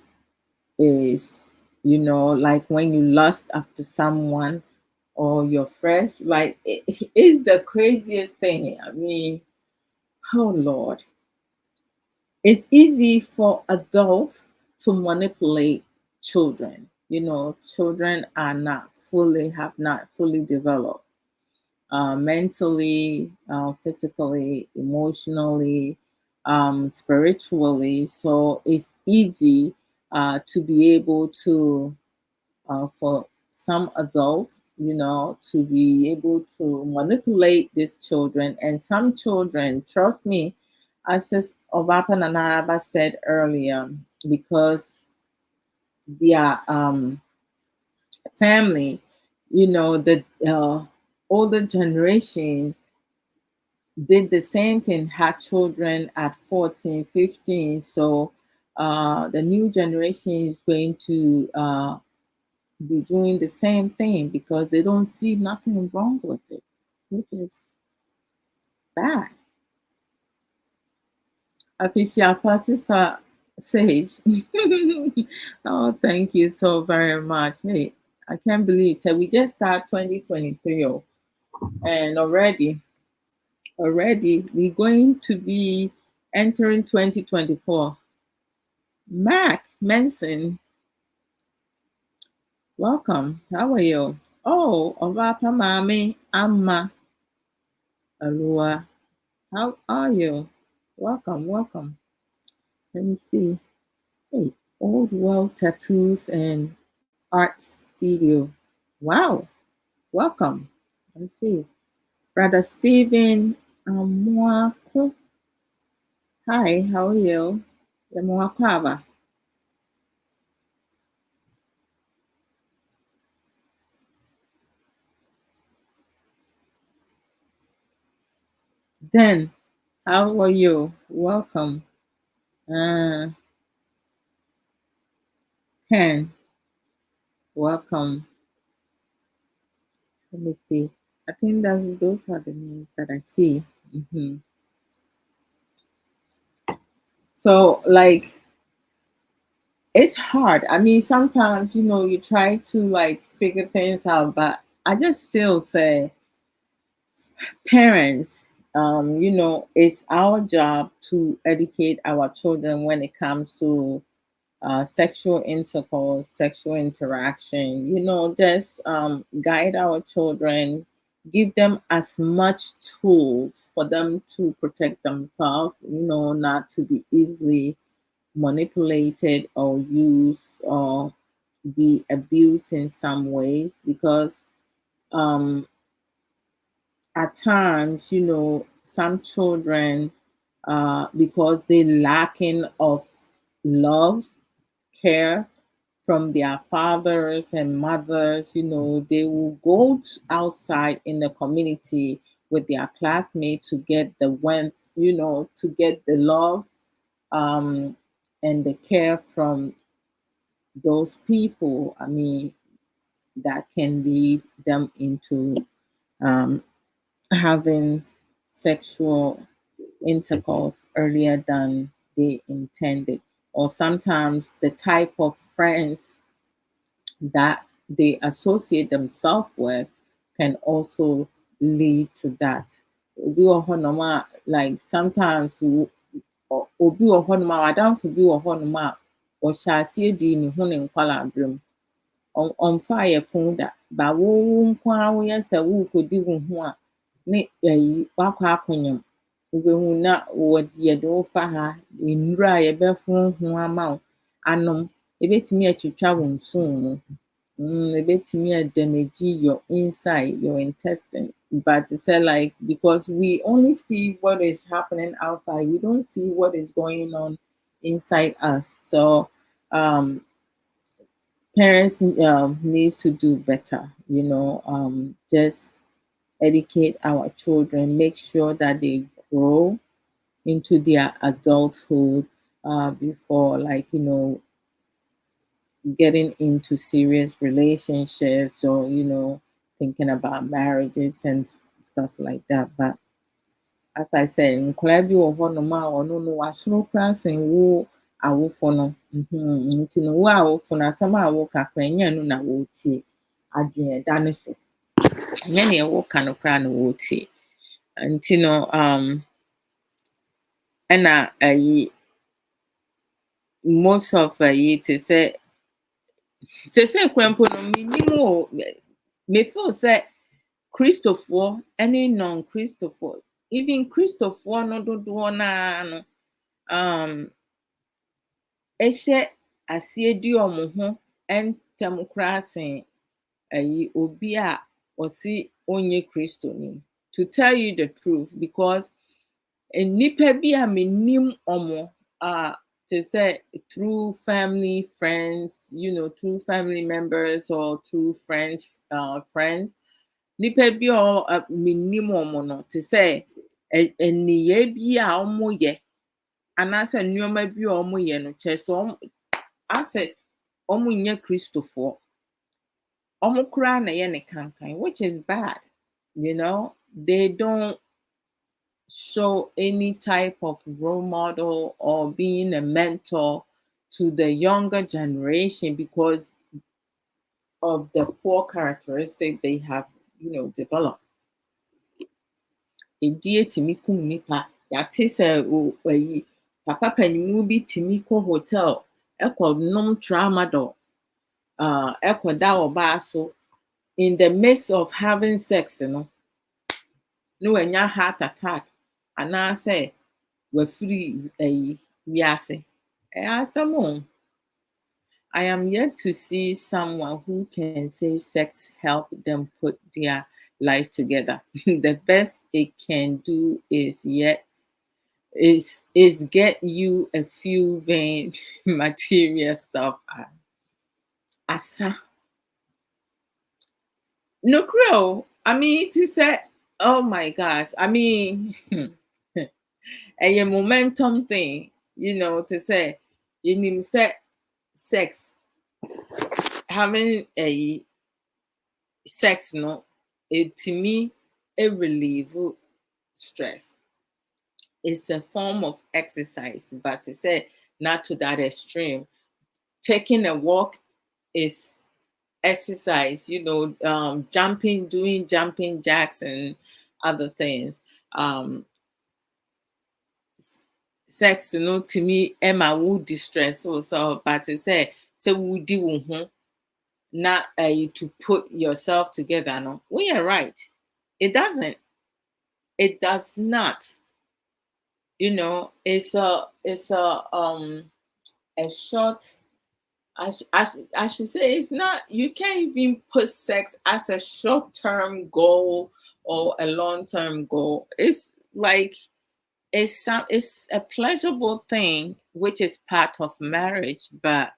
is, like when you lust after someone or you're fresh, like it is the craziest thing. I mean, oh Lord. It's easy for adults to manipulate children. Children have not fully developed mentally, physically, emotionally, spiritually. So it's easy to be able to, for some adults, to be able to manipulate these children. And some children, trust me, as Obapa Nanaraba said earlier, because their family, the older generation did the same thing, had children at 14, 15. So the new generation is going to be doing the same thing because they don't see nothing wrong with it, which is bad. Official Pastor Sage. Oh, thank you so very much. Hey, I can't believe so we just start 2023, and already we're going to be entering 2024. Mac Manson, welcome. How are you? Oh, Ovapa Mami Amma Alua. How are you? Welcome, welcome. Let me see. Hey, Old World Tattoos and Art Studio. Wow, welcome. Let's see. Brother Stephen Amwako. Hi, how are you? Yamwakwaba. Then, how are you? Welcome. Uh, Ken, welcome. Let me see. I think that those are the names that I see. Mhm. So, like, it's hard. I mean, sometimes, you try to like figure things out, but I just feel, say, parents, it's our job to educate our children when it comes to sexual intercourse, sexual interaction, just guide our children, give them as much tools for them to protect themselves, not to be easily manipulated or used or be abused in some ways because um, at times, some children, because they lacking of love, care from their fathers and mothers, they will go outside in the community with their classmates to get the warmth, to get the love and the care from those people. I mean, that can lead them into um, having sexual intercourse earlier than they intended. Or sometimes the type of friends that they associate themselves with can also lead to that. Obi wɔ hɔnom a, like sometimes obi wɔ hɔnom a wadamfo bi wɔ hɔnom a ɔhyɛ aseɛ dii ne ho ne nkwalaa berɛ mu. Ɔmfa yɛ fun da. Ba wo nko ara woyɛ sɛ worekɔdi wo ho a ne woakɔ akɔnyam. Wobɛhu na yɛde wo fa ha, nnura a yɛbɛhohoro ama wo anom. Ebetumi atwitwa wo nso mu. Ebetumi damage your inside, your intestine. But it's like because we only see what is happening outside, we don't see what is going on inside us. So parents need to do better, just educate our children, make sure that they grow into their adulthood before, like, getting into serious relationships or, thinking about marriages and stuff like that. But as I said, nkwadaa bi wɔ hɔnom a ɔno no wasoro koraa sen wo awofo no. Nti no wo awofo no asɛm a woka koraa ɛnyɛ no na wɔretie. Adwene da ne so. Ɛnyɛ nea woka no koraa na wɔretie. Nti no ɛna most of te sɛ sɛsɛ koraa mpo no menim o mefeel sɛ Kristofoɔ ne non-Kristofoɔ, even Kristofoɔ no dodoɔ no ara no ɛhyɛ asie di omo ho entem kura sen obi a osi onye Kristoni. To tell you the truth, because nipa bi a menim omo to say through family, friends, through family members or through friends, nipa bi a menim omo no to say eniye bi a omo ye anase nneoma bi a omo ye no kyerɛ sɛ asɛ omo nyɛ Kristofo. Omo kura na ye ne kankan, which is bad. They don't show any type of role model or being a mentor to the younger generation because of the poor characteristic they have, developed. Edie timi kum nipa. Yate sɛ papa panyimu bi timi kɔ hotel ɛkɔ nom tramadol, ɛkɔ da ɔbaa so in the midst of having sex no wanya heart attack anaasɛ wafiri wiase. Ɛyɛ asɛm o. I am yet to see someone who can say sex helped them put their life together. The best it can do is get you a few vain material stuff. Asa. No crow. I mean, to say, oh my gosh. I mean, a momentum thing, to say, you need say sex, having a sex, it to me, it relieves stress. It's a form of exercise, but to say not to that extreme. Taking a walk is exercise, jumping, doing jumping jacks and other things. Sex, to me, Emma would distress also, but to say would do not to put yourself together. No, we are right. It doesn't. It does not. It's a short. I should say it's not. You can't even put sex as a short-term goal or a long-term goal. It's like it's a pleasurable thing, which is part of marriage, but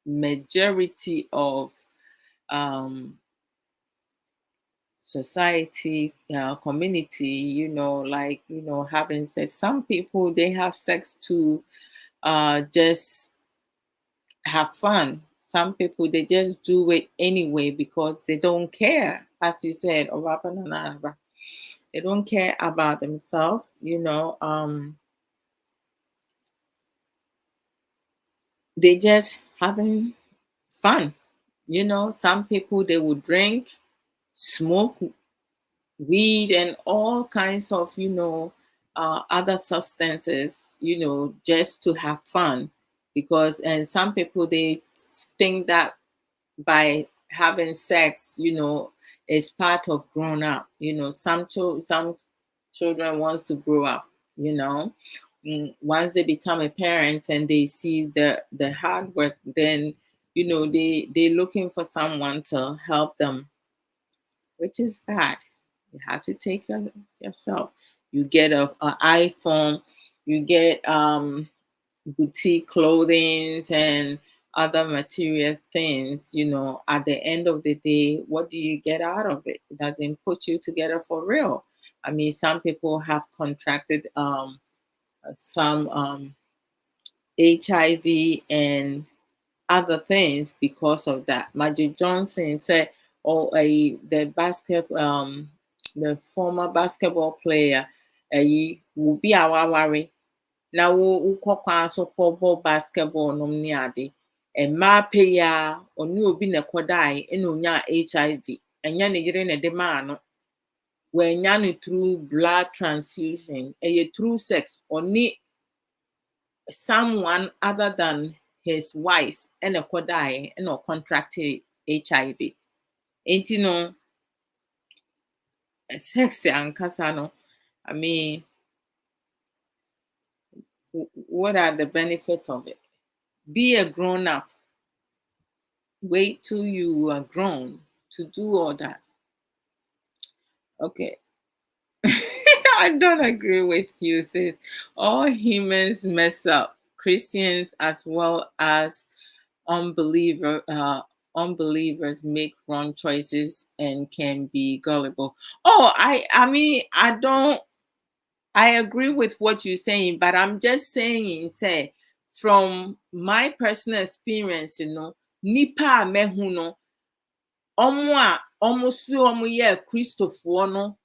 majority of society, community, having sex. Some people they have sex to just have fun. Some people they just do it anyway because they don't care. As you said, they don't care about themselves, they just having fun. Some people they would drink, smoke weed and all kinds of, other substances, just to have fun. And some people they think that by having sex, is part of grown up. Some children wants to grow up, once they become a parent and they see the hard work, then they looking for someone to help them, which is bad. You have to take care of yourself. You get an iPhone, you get boutique clothing and other material things. At the end of the day, what do you get out of it? It doesn't put you together for real. I mean, some people have contracted some HIV and other things because of that. Magic Johnson said, the former basketball player, will be our worry. Now, wokɔ kwan so kɔbɔ basketball nom ne ade. Mmaa pɛ yi a ɔne obi na ɛkɔdae ɛna onyaa HIV. Ɛnyɛ ne yere na ɛde maa no. Wɔanya no through blood transfusion. Ɛyɛ through sex. Ɔne someone other than his wife ɛna ɛkɔdae ɛna ɔcontracted HIV. Enti no, sex ankasa no, I mean, what are the benefits of it? Be a grown up. Wait till you are grown to do all that. Okay. I don't agree with you, sis. All humans mess up, Christians as well as unbelievers make wrong choices and can be gullible. Oh, I mean, I agree with what you're saying, but I'm just saying, say, from my personal experience, nipa a mehu no, ọmụ a ọmụ si ọmụ yɛ kristofoɔ no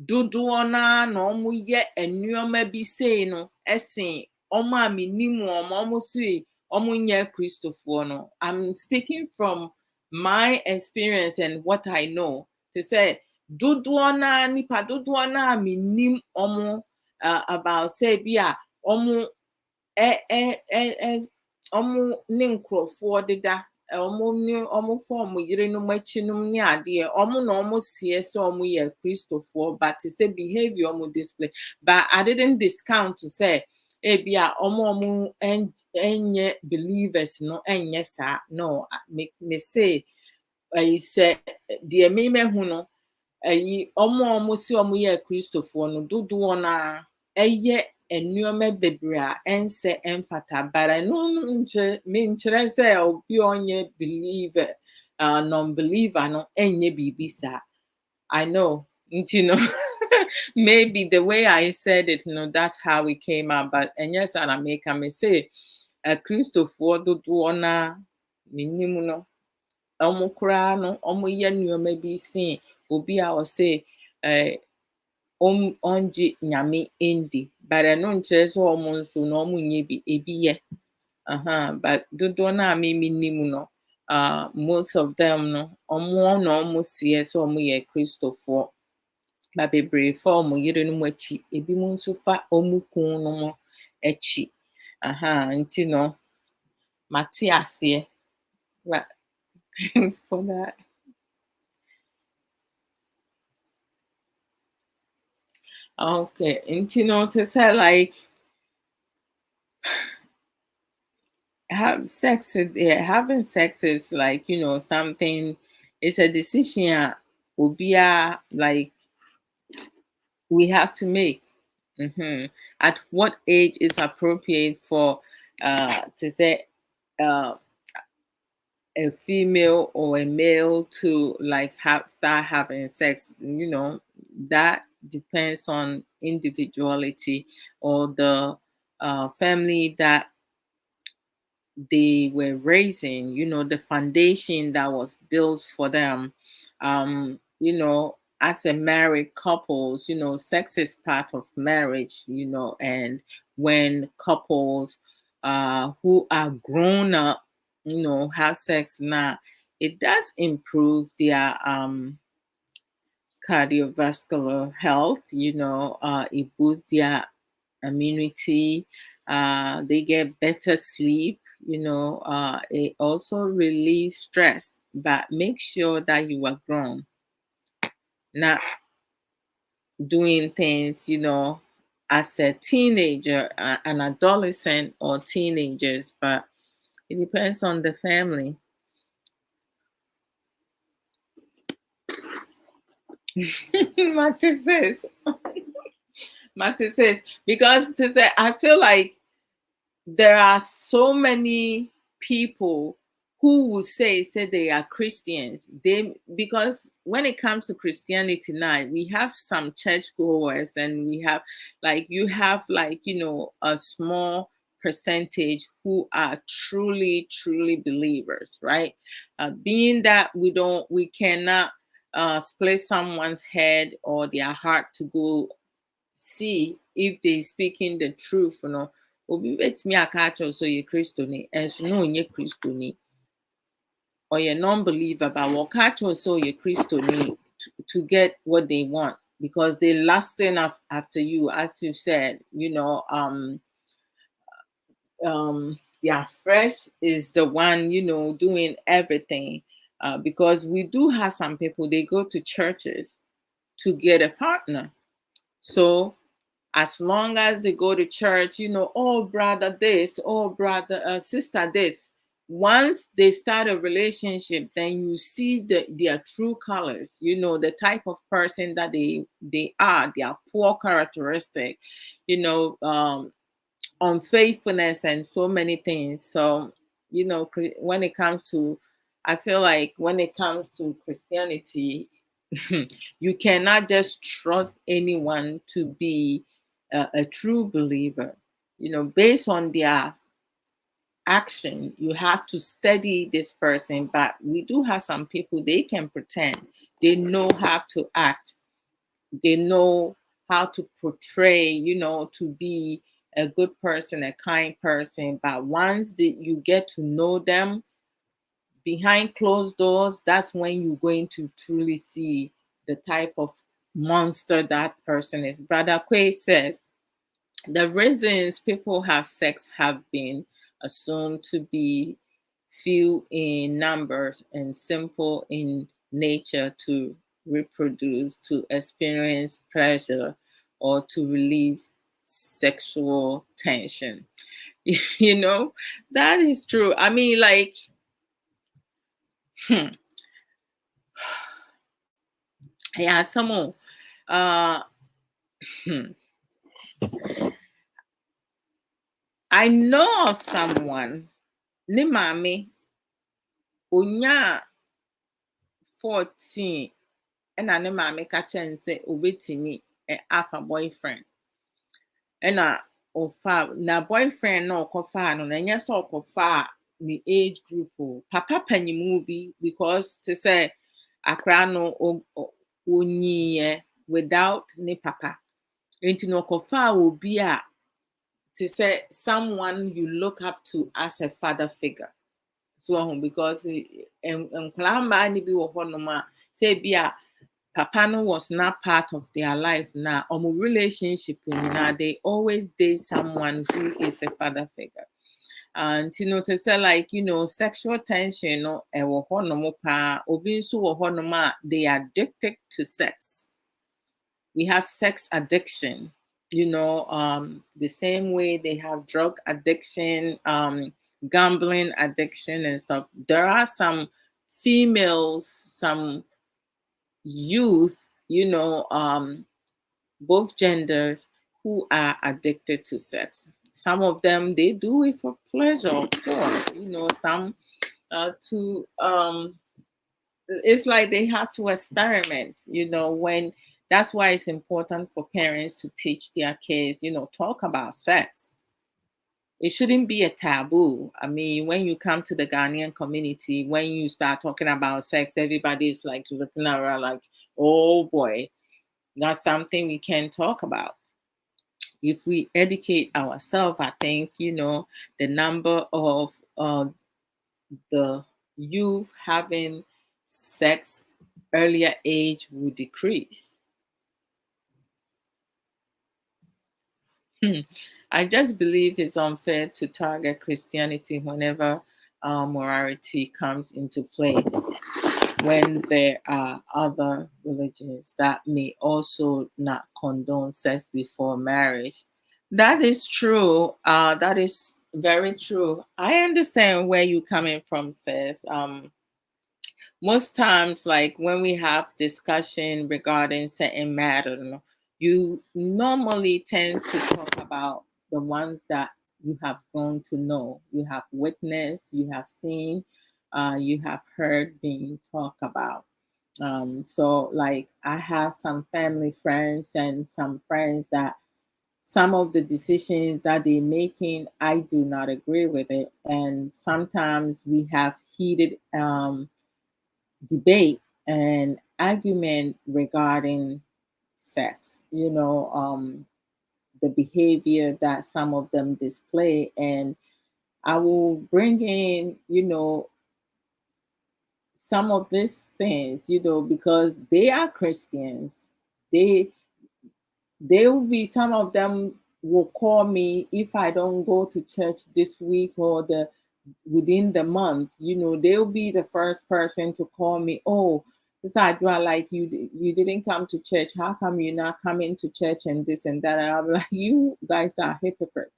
dodoɔ naa na ọmụ yɛ nneɛma bi sei no ɛsen ọmụ a menim ọmụ si ọmụ nyɛ kristofoɔ no. I'm speaking from my experience and what I know. To say dodoɔ naa nipa dodoɔ naa menim ọmụ about say bi a ọmụ ọmụ ne nkurɔfoɔ deda ọmụ ne ọmụ fa ọmụ yerenom akyinom ne adeɛ ọmụ na ọmụ seɛ sɛ ọmụ yɛ kristofoɔ but to say behavior ọmụ display but I didn't discount to say ebi a ọmụ ɛnyɛ believers no ɛnyɛ saa no me say ɛyi sɛ deɛ memehu no ɛyi ọmụ si ọmụ yɛ kristofoɔ no dodoɔ naa ɛyɛ nneɛma bebree a ɛnsɛ ɛmfata bara no menkyerɛ sɛ obi a ɔnyɛ believer non-believer no ɛnyɛ biribi saa. I know nti no maybe the way I said it that's how it came out but ɛnyɛ saa na meka me say kristofoɔ dodoɔ naa menim no ɔmo koraa no ɔmo yɛ nneɛma bi sen obi a ɔse ɔngye nyame ndi but ɛno nkyerɛ sɛ ɔmo nso no ɔmo nyɛ bi ebi yɛ but dodoɔ no a menim no most of them no ɔmo na ɔmo seɛ sɛ ɔmo yɛ kristofoɔ but bebree fa ɔmo yerenom akyi ebi mo nso fa ɔmo kunom akyi nti no mate aseɛ but thanks for that. Okay, nti no to say like having sex is like something. It's a decision like we have to make. At what age is appropriate for to say a female or a male to like start having sex? That depends on individuality or the family that they were raising, the foundation that was built for them. As a married couples, sex is part of marriage, and when couples who are grown up, have sex now, it does improve their cardiovascular health, it boosts their immunity, they get better sleep, it also relieves stress, but make sure that you are grown, not doing things, as a teenager, an adolescent or teenagers, but it depends on the family. Mate says, because to say, I feel like there are so many people who would say they are Christians. Because when it comes to Christianity now, we have some churchgoers and we have you have a small percentage who are truly believers, right? Being that we cannot split someone's head or their heart to go see if they speaking the truth, obi betumi aka akyerɛ sɛ ɔyɛ kristoni ɛnso na ɔnyɛ kristoni, ɔyɛ non-believer but wɔka akyerɛ sɛ ɔyɛ kristoni to get what they want because they lust enough after you, as you said. Their flesh is the one doing everything, because we do have some people, they go to churches to get a partner. So As long as they go to church, oh brother this, oh brother sister this. Once they start a relationship, then you see their true colors. The type of person that they are, their poor characteristic, unfaithfulness and so many things. So, when it comes to, I feel like when it comes to Christianity, you cannot just trust anyone to be a true believer. Based on their action, you have to study this person. But we do have some people, they can pretend they know how to act, they know how to portray, to be a good person, a kind person. But once you get to know them behind closed doors, that's when you're going to truly see the type of monster that person is. Brother Quay says the reasons people have sex have been assumed to be few in numbers and simple in nature: to reproduce, to experience pleasure, or to relieve sexual tension. That is true. I mean, like, yeah, someone, uh, I know of someone, ne maame, onya 14, ɛna ne maame ka kyerɛ no sɛ obetumi afa boyfriend. ɛna na boyfriend na ɔkɔfaa no, na ɛnyɛ sɛ ɔkɔfaa ne age group o, papa panyimu bi, because te sɛ akwaraa no onyiiɛ without ne papa, nti na ɔkɔfaa obi a te sɛ someone you look up to as a father figure. So because nkwaraa mmaa no bi wɔ hɔnom a sɛ bi a papa no was not part of their life now. Relationship, they always date someone who is a father figure. And to say like, sexual tension, they are addicted to sex. We have sex addiction, the same way they have drug addiction, gambling addiction and stuff. There are some females, some youth, both genders, who are addicted to sex. Some of them, they do it for pleasure, of course. Some to it's like they have to experiment. When that's why it's important for parents to teach their kids. Talk about sex. It shouldn't be a taboo. I mean, when you come to the Ghanaian community, when you start talking about sex, everybody's like looking around like, oh boy, that's something we can talk about. If we educate ourselves, I think, the number of the youth having sex earlier age will decrease. I just believe it's unfair to target Christianity whenever morality comes into play, when there are other religions that may also not condone sex before marriage. That is true. That is very true. I understand where you're coming from, sis. Most times, like when we have discussion regarding certain matter, you normally tend to talk about the ones that you have grown to know, you have witnessed, you have seen, you have heard being talked about. So like I have some family friends and some friends that some of the decisions that they're making, I do not agree with it. And sometimes we have heated debate and argument regarding sex, the behavior that some of them display. And I will bring in, some of these things, because they are Christians. They will be, some of them will call me if I don't go to church this week or within the month, they'll be the first person to call me. Oh, It's like, well, like you didn't come to church. How come you're not coming to church and this and that? And I'm like, you guys are hypocrites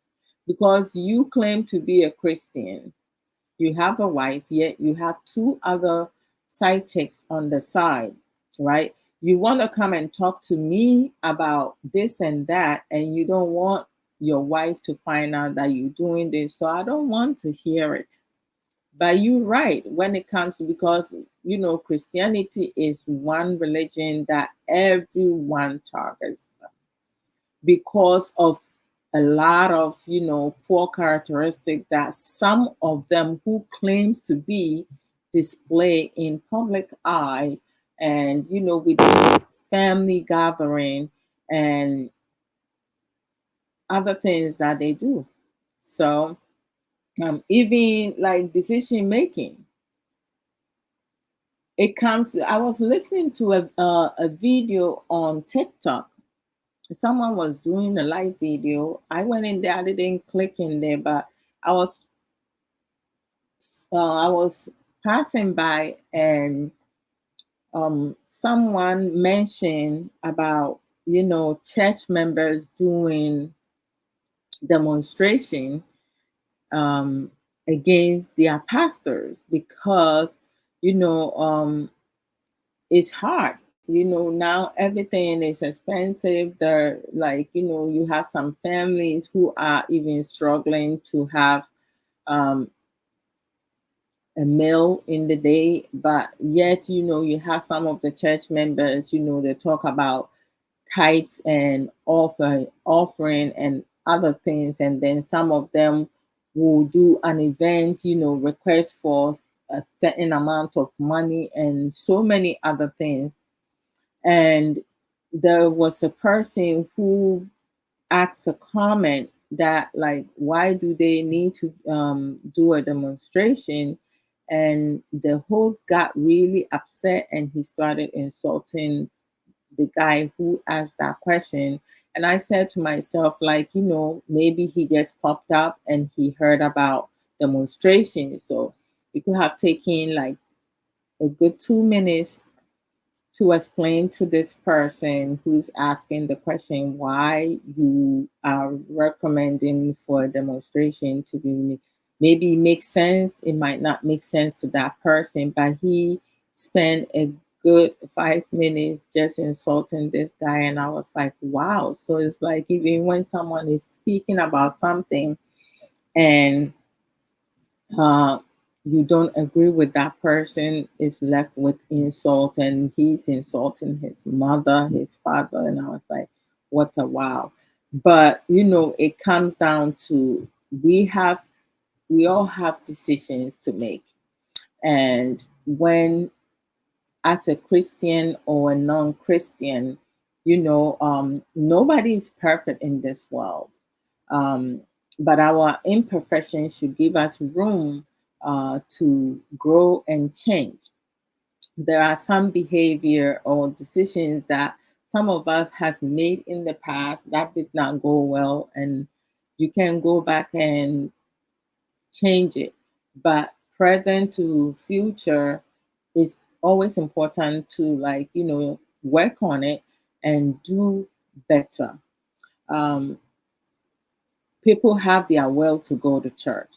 because you claim to be a Christian. You have a wife, yet you have two other side chicks on the side, right? You want to come and talk to me about this and that, and you don't want your wife to find out that you're doing this. So I don't want to hear it. But you're right when it comes to, because Christianity is one religion that everyone targets because of a lot of poor characteristics that some of them who claims to be display in public eye, and with family gathering and other things that they do. So even like decision making, it comes. I was listening to a video on TikTok. Someone was doing a live video. I went in there. I didn't click in there, but I was I was passing by, and someone mentioned about church members doing demonstration um, against their pastors because you know it's hard. Now everything is expensive. There, like, you have some families who are even struggling to have um, a meal in the day, but yet, you have some of the church members, they talk about tithes and offering and other things. And then some of them will do an event, request for a certain amount of money and so many other things. And there was a person who asked a comment that, like, why do they need to do a demonstration? And the host got really upset and he started insulting the guy who asked that question. And I said to myself, like, maybe he just popped up and he heard about demonstration. So he could have taken like a good 2 minutes to explain to this person who's asking the question why you are recommending for a demonstration to be. Maybe it makes sense, it might not make sense to that person, but he spent a good 5 minutes just insulting this guy. And I was like, wow. So it's like, even when someone is speaking about something and uh, you don't agree with that person, is left with insult, and he's insulting his mother, his father. And I was like, what a wow. But it comes down to, we all have decisions to make. And when, as a Christian or a non-Christian, nobody is perfect in this world. um, but our imperfections should give us room to grow and change. There are some behavior or decisions that some of us has made in the past that did not go well, and you can go back and change it. But present to future is always important to, like, work on it and do better. Um, People have their will to go to church.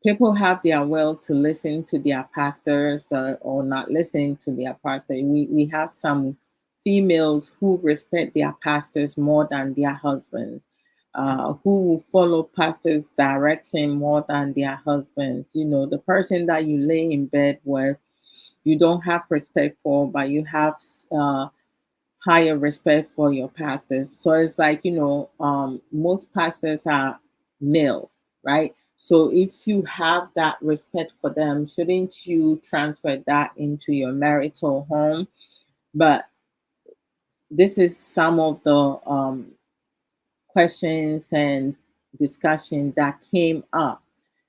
People have their will to listen to their pastors, or not listen to their pastor. We have some females who respect their pastors more than their husbands, who will follow pastors' direction more than their husbands. The person that you lay in bed with, you don't have respect for, but you have higher respect for your pastors. So it's like, most pastors are male, right? So if you have that respect for them, shouldn't you transfer that into your marital home? But this is some of the questions and discussion that came up.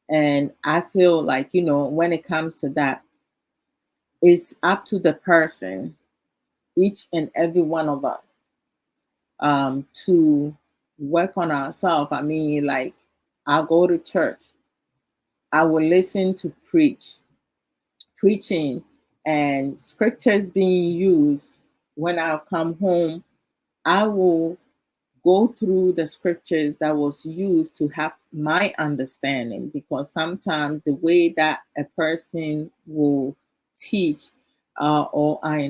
And I feel like, when it comes to that, it's up to the person, each and every one of us, to work on ourselves. I mean, like, I go to church, I will listen to preaching, and scriptures being used. When I come home, I will go through the scriptures that was used to have my understanding, because sometimes the way that a person will teach, or I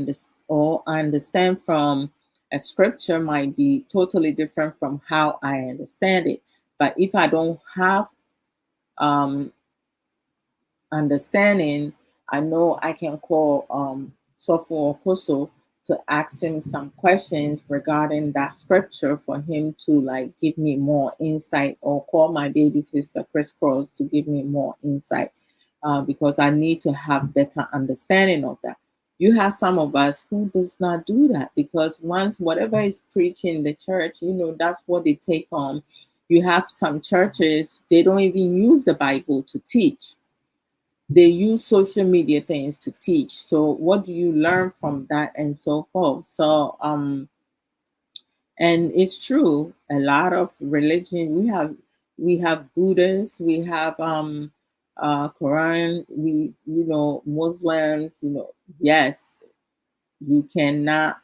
understand from a scripture might be totally different from how I understand it. But if I don't have um understanding, I know I can call Sopho or Koso to ask him some questions regarding that scripture for him to like give me more insight, or call my baby sister Chris Cross to give me more insight, because I need to have better understanding of that. You have some of us who does not do that, because once whatever is preached in the church, that's what they take on. You have some churches, they don't even use the Bible to teach, they use social media things to teach. So what do you learn from that, and so forth? So and it's true, a lot of religion, we have Buddhists, we have Quran, we Muslims, yes, you cannot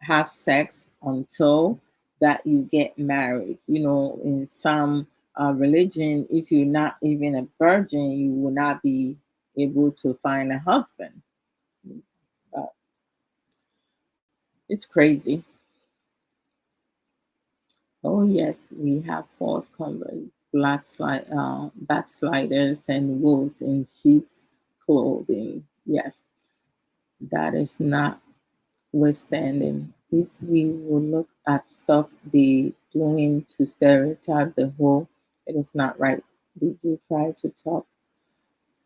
have sex until that you get married. In some religion, if you're not even a virgin, you will not be able to find a husband. But it's crazy. Oh yes, we have false converts, backsliders, and wolves in sheep's clothing. Yes, that is not withstanding. If we will look at stuff they doing to stereotype the whole, it is not right. Did you try to talk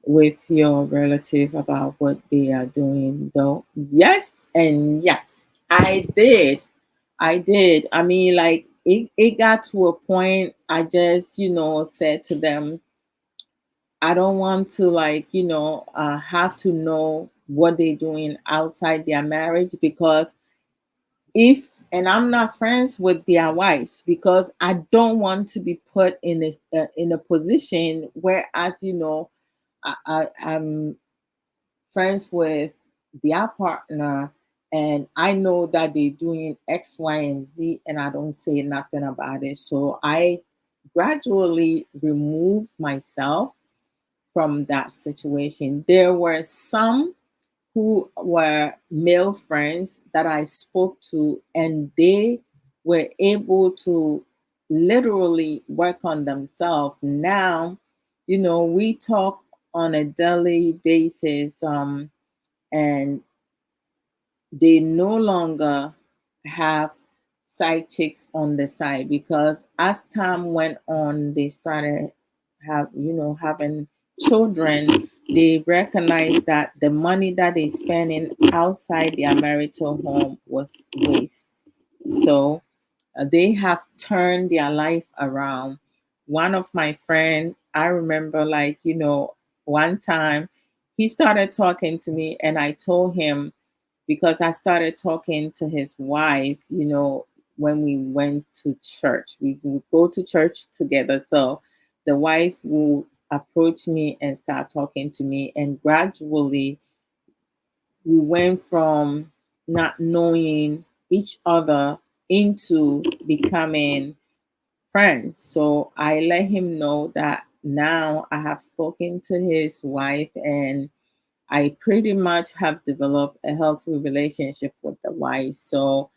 with your relative about what they are doing though? Yes, and yes, I did. I did. I mean, like it got to a point I just, said to them, I don't want to like, have to know what they're doing outside their marriage, because if and I'm not friends with their wives, because I don't want to be put in a position where, as I'm friends with their partner, and I know that they're doing X, Y, and Z, and I don't say nothing about it. So I gradually remove myself from that situation. There were some who were male friends that I spoke to, and they were able to literally work on themselves. Now, we talk on a daily basis, and they no longer have side chicks on the side, because as time went on, they started having children. They recognized that the money that they spending outside their marital home was waste. So they have turned their life around. One of my friend, I remember, like, one time he started talking to me, and I told him, because I started talking to his wife, when we went to church. We would go to church together. So the wife will approach me and start talking to me. And gradually, we went from not knowing each other into becoming friends. So I let him know that now I have spoken to his wife, and I pretty much have developed a healthy relationship with the wife. So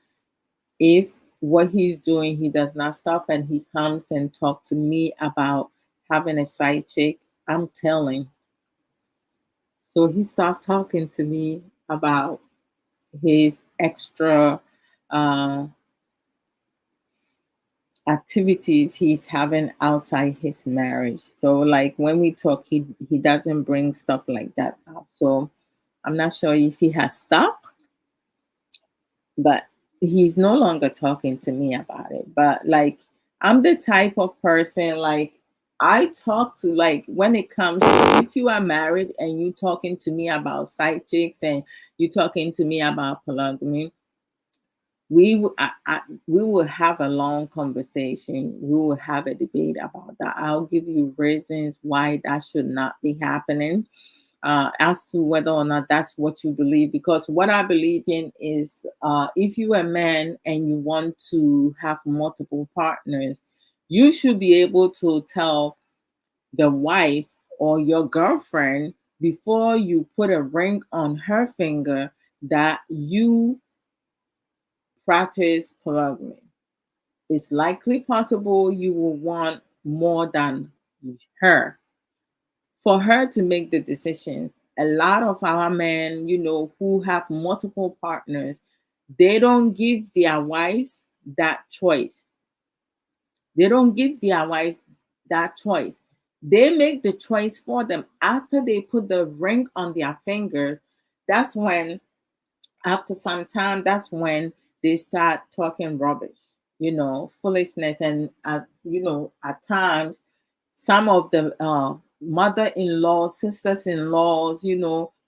if what he's doing, he does not stop and he comes and talk to me about having a side chick, I'm telling. So he stopped talking to me about his extra uh, activities he's having outside his marriage. So like when we talk, he doesn't bring stuff like that up. So I'm not sure if he has stopped, but he's no longer talking to me about it. But like I'm the type of person, like I talk to, like when it comes to, if you are married and you talking to me about side chicks and you talking to me about polygamy, we will have a long conversation. We will have a debate about that. I'll give you reasons why that should not be happening. as to whether or not that's what you believe. Because what I believe in is if you're a man and you want to have multiple partners, you should be able to tell the wife or your girlfriend before you put a ring on her finger that you practice polygamy. It's likely possible you will want more than her for her to make the decisions. A lot of our men, who have multiple partners, they don't give their wives that choice. They don't give their wife that choice. They make the choice for them after they put the ring on their finger. That's when, after some time, that's when they start talking rubbish, foolishness. And, at times, some of the mother-in-laws, sisters-in-laws,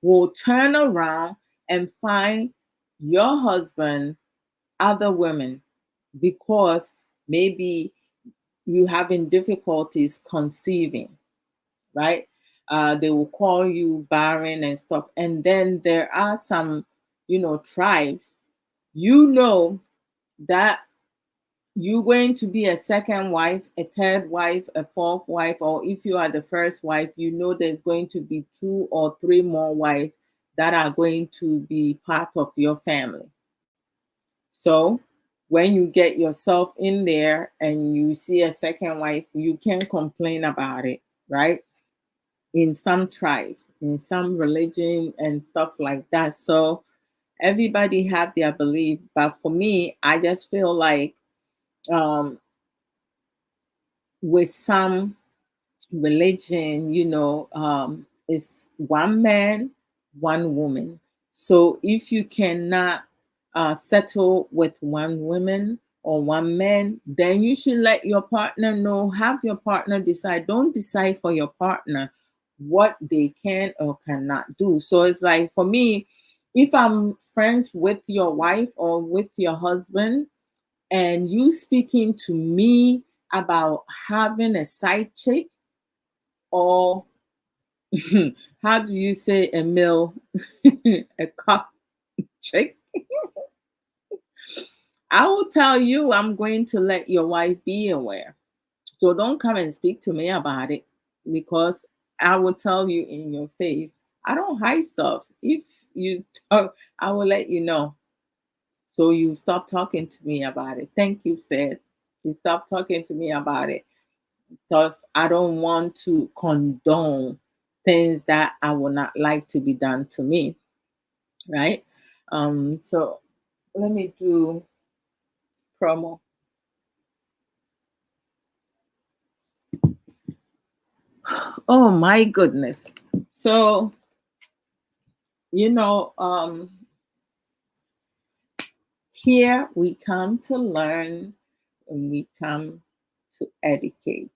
will turn around and find your husband other women because maybe you having difficulties conceiving, right? They will call you barren and stuff. And then there are some, tribes, that you're going to be a second wife, a third wife, a fourth wife, or if you are the first wife, there's going to be 2 or 3 more wives that are going to be part of your family. So when you get yourself in there and you see a second wife, you can't complain about it, right? In some tribes, in some religion and stuff like that. So everybody have their belief, but for me, I just feel like with some religion, it's one man, one woman. So if you cannot settle with one woman or one man, then you should let your partner know, have your partner decide. Don't decide for your partner what they can or cannot do. So it's like, for me, if I'm friends with your wife or with your husband, and you speaking to me about having a side chick, or how do you say a male, a cop chick, I will tell you I'm going to let your wife be aware. So don't come and speak to me about it, because I will tell you in your face. I don't hide stuff. If you talk, I will let you know. So you stop talking to me about it. Thank you, sis. You stop talking to me about it, because I don't want to condone things that I would not like to be done to me, right? So let me do promo. Oh my goodness. So, you know, here we come to learn and we come to educate.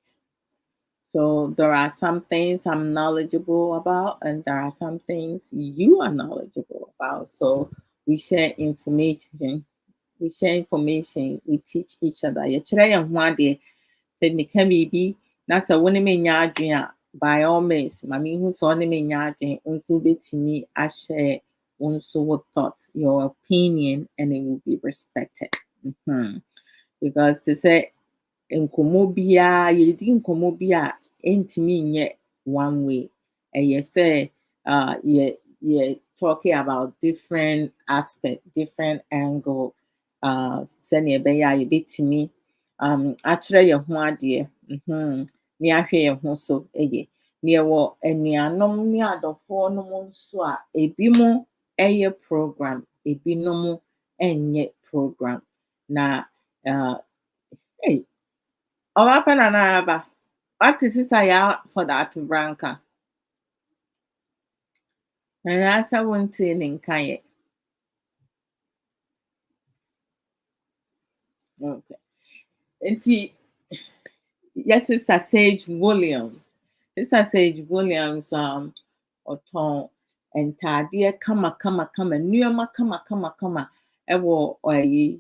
So there are some things I'm knowledgeable about, and there are some things you are knowledgeable about. So we share information. We share information. We teach each other. Yɛkyerɛ yɛn ho adeɛ. Sɛ meka biribi na sɛ wo ne me nya adwene a, by all means, ma mehu sɛ wo ne me nya adwene, wo nso wobɛtumi ahyɛ wo nso wo thoughts, your opinion, and it will be respected. Because te sɛ nkɔmmɔ biara, yɛdi nkɔmmɔ bi a ɛntumi nyɛ one way. Ɛyɛ sɛ yɛ talking about different aspect, different angle. Sɛnea ɛbɛyɛ a yɛbɛtumi akyerɛ yɛn ho adeɛ. Ne ahwɛ yɛn ho so yɛ. Na yɛwɔ anuanom ne adɔfoɔ nom nso a ebinom yɛ program, ebinom nyɛ program. Na hey, ɔbapa na aba. What is this I have for that branca? And that's a one thing in Kanye. Okay. And see, yes, Sister Sage Williams. Sister Sage Williams, ɔtɔn ntaadeɛ kama, nneɛma kama. Ɛwɔ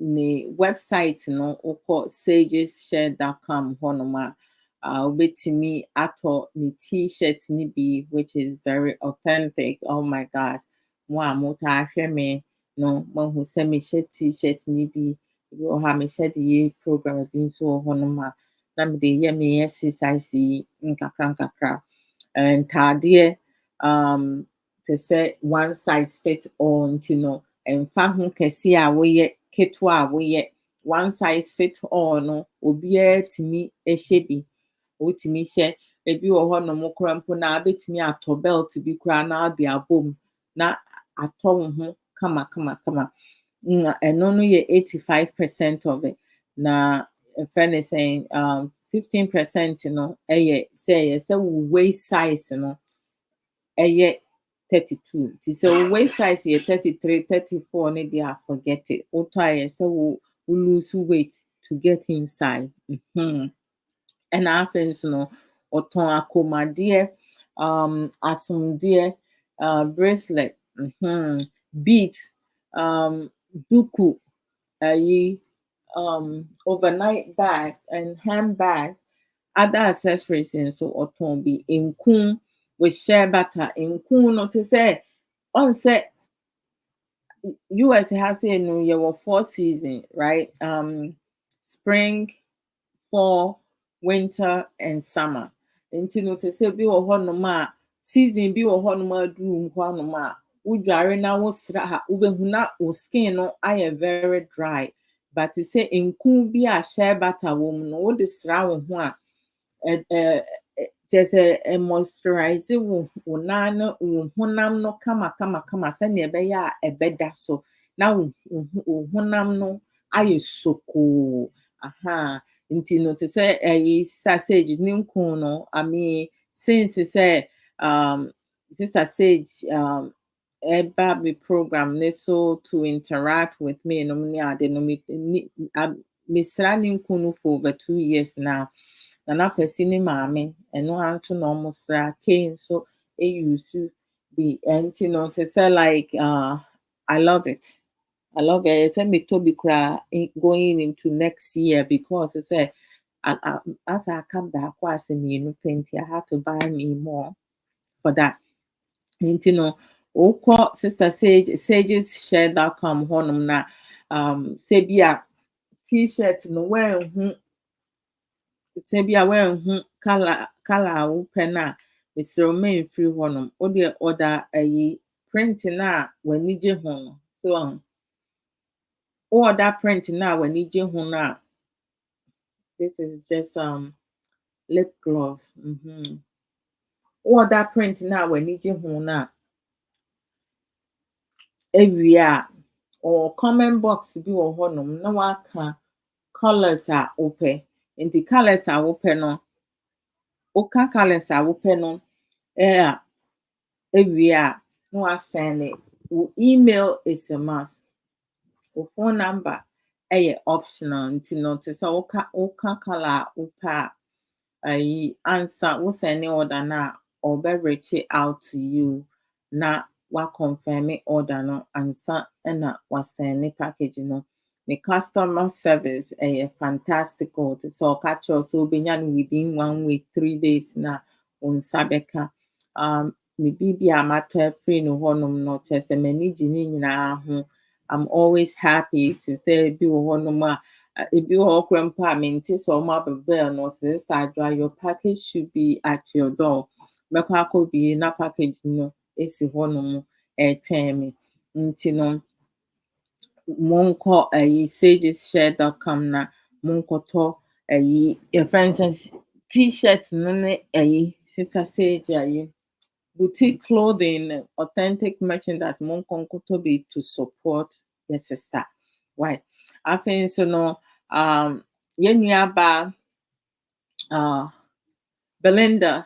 ne website no, wokɔ sageshare.com hɔnom a Obetumi ato me t-shirt ni bi, which is very authentic. Oh my gosh. Mo a mo taa hwɛ me no mahu sɛ mehyɛ t-shirt ni bi. Ebi wɔ hɔ a mehyɛ de yɛ program bi nso wɔ hɔnom a na mede yɛ me exercise yi nkakra nkakra. Ntaadeɛ te sɛ one size fit all nti no ɛmfa ho kɛse a woyɛ ketewa a woyɛ. One size fit all no obiara tumi hyɛ bi. Wotumi hyɛ ebi wɔ hɔnom koraa mpo na abɛtumi atɔ belt bi koraa na ade abom na atɔ wo ho kama. Na ɛno no yɛ 85% of it. Na ɛfrɛ ne sɛn 15% no ɛyɛ sɛ wo waist size no ɛyɛ 32. Nti sɛ wo waist size yɛ 33, 34 ne deɛ forget it. Wotɔ a ɛyɛ sɛ wo lose weight to get inside. Ɛna afei nso no ɔtɔn akɔmmuadeɛ, asomdeɛ, bracelet, beads, duku, overnight bags and handbags, other accessories nso ɔtɔn bi. Nku with shea butter. Nku no te sɛ ɔn sɛ US ha sei no yɛwɔ 4 season, right? Spring, fall, winter and summer. Nti no te sɛ bi wɔ hɔnom a season bi wɔ hɔnom a aduru mu hɔnom a wodware na wosra ha wobɛhu na wo skin no ayɛ very dry. But te sɛ nku bi a shea butter wɔ mu no wode sra wo ho a kyerɛ sɛ moisturize wo nan no wo honam no kama sɛnea ɛbɛyɛ a ɛbɛda so na wo honam no ayɛ sokoo. Nti no te sɛ sausage ne nku no since sɛ Sister Sage ɛba me program ne so to interact with me no ne ade no mesra ne nku no for over 2 years now. Na n'apɛsi ne maame ɛno ara nso na ɔmo sra K nso use bi nti no te sɛ like I love it. Ɛyɛ sɛ metɔ bi koraa going into next year because sɛ as I come back as mmienu pɛ nti I have to buy me more for that. Nti no wokɔ Sister sageshare.com hɔnom na sɛ bi a t-shirt no wɔanhu color a wopɛ no a mesrɛ ma mfiri hɔnom. Wode order print na w'ani gye ho no. So order print na w'ani gye ho no a this is just lip gloss. Order print na w'ani gye ho no a ewie a or comment box bi wɔ hɔnom na waka colors a wopɛ. Nti colors a wopɛ no woka colors a wopɛ no ewie a na wasend it. Wo email is a must. Wo phone number ɛyɛ optional. Nti no te sɛ woka color a wopɛ a answer wo send order na ɔbɛ reach out to you na wa confirm order no ansa na wasend package no. The customer service fantastical. Te sɛ ɔka kyerɛ sɛ wobɛnya no within 1 week, 3 days na wo nsa bɛka. Me bibi a matɔ afiri no hɔnom no kyerɛ sɛ m'ani gye ne nyinaa ho. I'm always happy to say ebi wɔ hɔnom a ebi wɔ hɔ koraa mpo a mente sɛ ɔmo abɛbɛn no Sister Adwoa, your package should be at your door. Mɛkɔ akɔbie na package no esi hɔnom ɛtwɛn me. Nti no monkɔ sageshare.com na monkɔtɔ your friends t-shirt no ne Sister Sage boutique clothing, authentic merchandise monkɔ nkɔtɔ bi to support your sister. Why? Afei nso no yɛn nua aba Belinda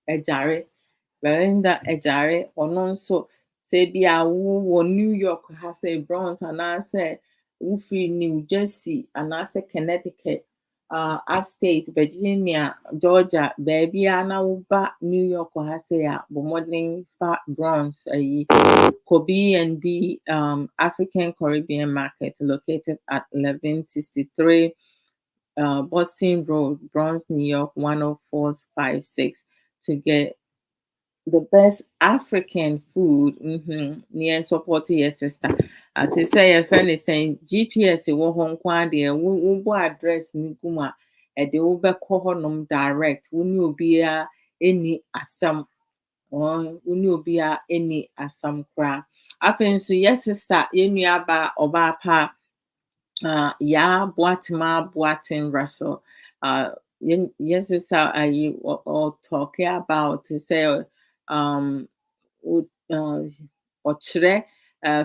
Ejare ɔno nso sɛ bi a wɔ New York ha sɛ Bronx anaasɛ wofiri New Jersey anaasɛ Connecticut, upstate Virginia, Georgia, baabi a na woba New York ha sɛ a bɔ mmɔden fa Bronx Kobe and B African Caribbean Market located at 1163 Boston Road, Bronx, New York 10456 to get the best African food. Near support your sister. To say a friend is saying GPS wo hon kwa de wo address ni kuma e de wo be ko honom direct. Wo ni obi a eni asam wo ni obi a eni asam kra. Afen so yes sister ye nua ba oba pa yeah, Boatima, Boatin Russell. Yes, sister, you or talking about to say, uh, or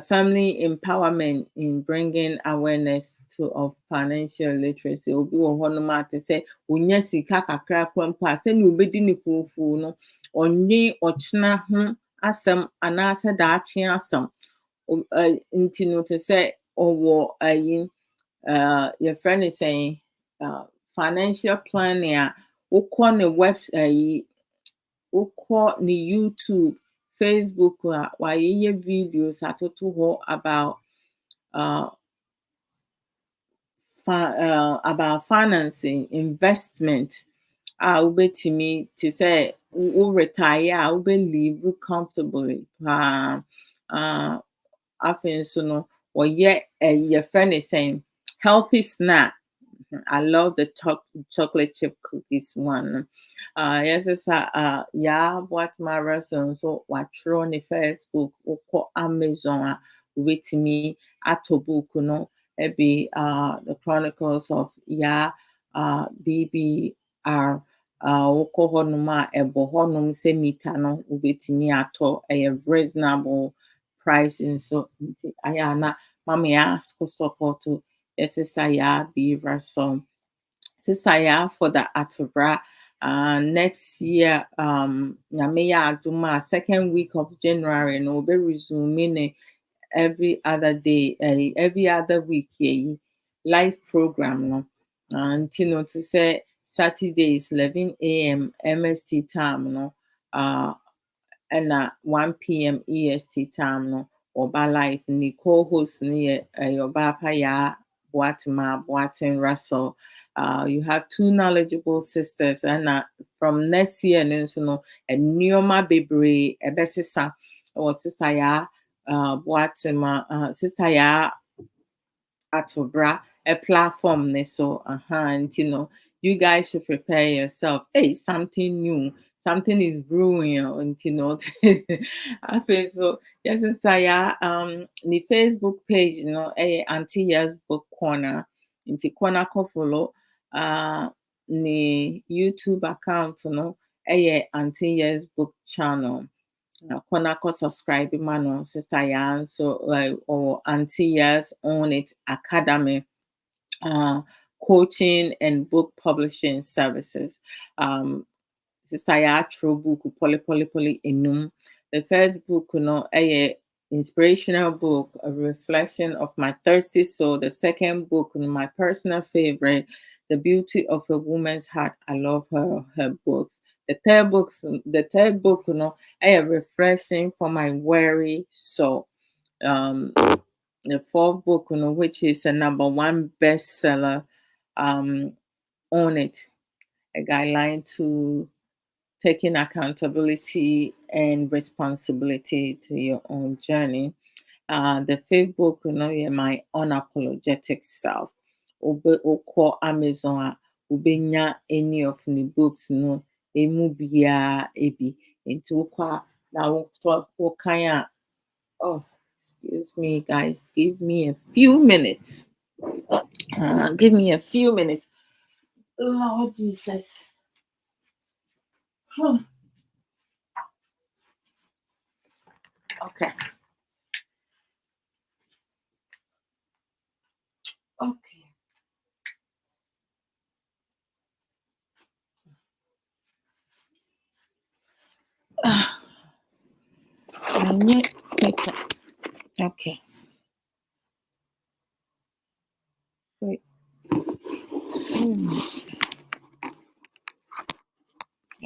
family empowerment in bringing awareness to of financial literacy. Obi wo hono ma to say, unya sika kakra kwampa, say ni obedi ni fufu no, onye ochna ho asem anase daachi asem. Nti no to say, owo your friend is saying financial planning wokɔ ne website wokɔ ne YouTube, Facebook wayɛyɛ videos atoto hɔ about financing, investment wobɛtumi te sɛ wo retire live comfortably afei nso no wɔyɛ your friend is saying healthy snack. I love the chocolate chip cookies one. Yes, it's yeah, what my restaurant so what on the Facebook or Amazon with me at book no be the Chronicles of BBR wokɔ hɔnom a ɛbɔ hɔnom sɛ mita no wobɛtumi atɔ ɛyɛ reasonable price nso nti ayɛ ana mama ya support sister ya be so sister ya for the atobra next year nyame ya aduma second week of January no be resuming every other day every other week live program no until no to say Saturdays 11 a.m. MST time no and 1 p.m. EST time no Oba life ni co-host ni Oba Paya Boatin Russell. You have two knowledgeable sisters and from next year and Nioma Bebre Ebesisa or sister ya Boatima sister ya Atobra a platform so and you guys should prepare yourself. Hey, something new, something is brewing and I feel so yes sister ya the Facebook page Auntie Yes Book Corner into corner ko follow the YouTube account Auntie Yes Book channel corner ko subscribe man sister ya so or Auntie Yes Own It Academy coaching and book publishing services. Sister ya true book poly enum. The first book, a inspirational book, a reflection of my thirsty soul. The second book, my personal favorite, The Beauty of a Woman's Heart. I love her books. The third book, a refreshing for my weary soul. The fourth book, which is a number one bestseller, Own It, a guideline to taking accountability and responsibility to your own journey. The fifth book, my unapologetic self. Oko Amazon, ubenya any of the books, emu biya ebi. Into now what kind. Oh, excuse me, guys. Give me a few minutes. Give me a few minutes. Lord Jesus. Okay. Okay. Okay. Wait.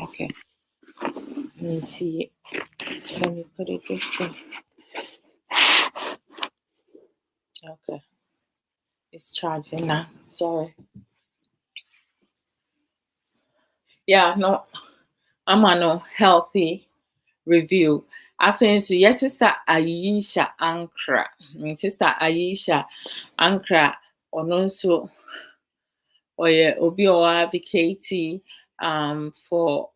Okay. Let me see. Let me put it this way. Okay. It's charging now. Sorry. Yeah, no, I'm on a healthy review. I think so. Yes, sister Aisha Ankra. Sister Aisha Ankra also or yeah, obi or advocate for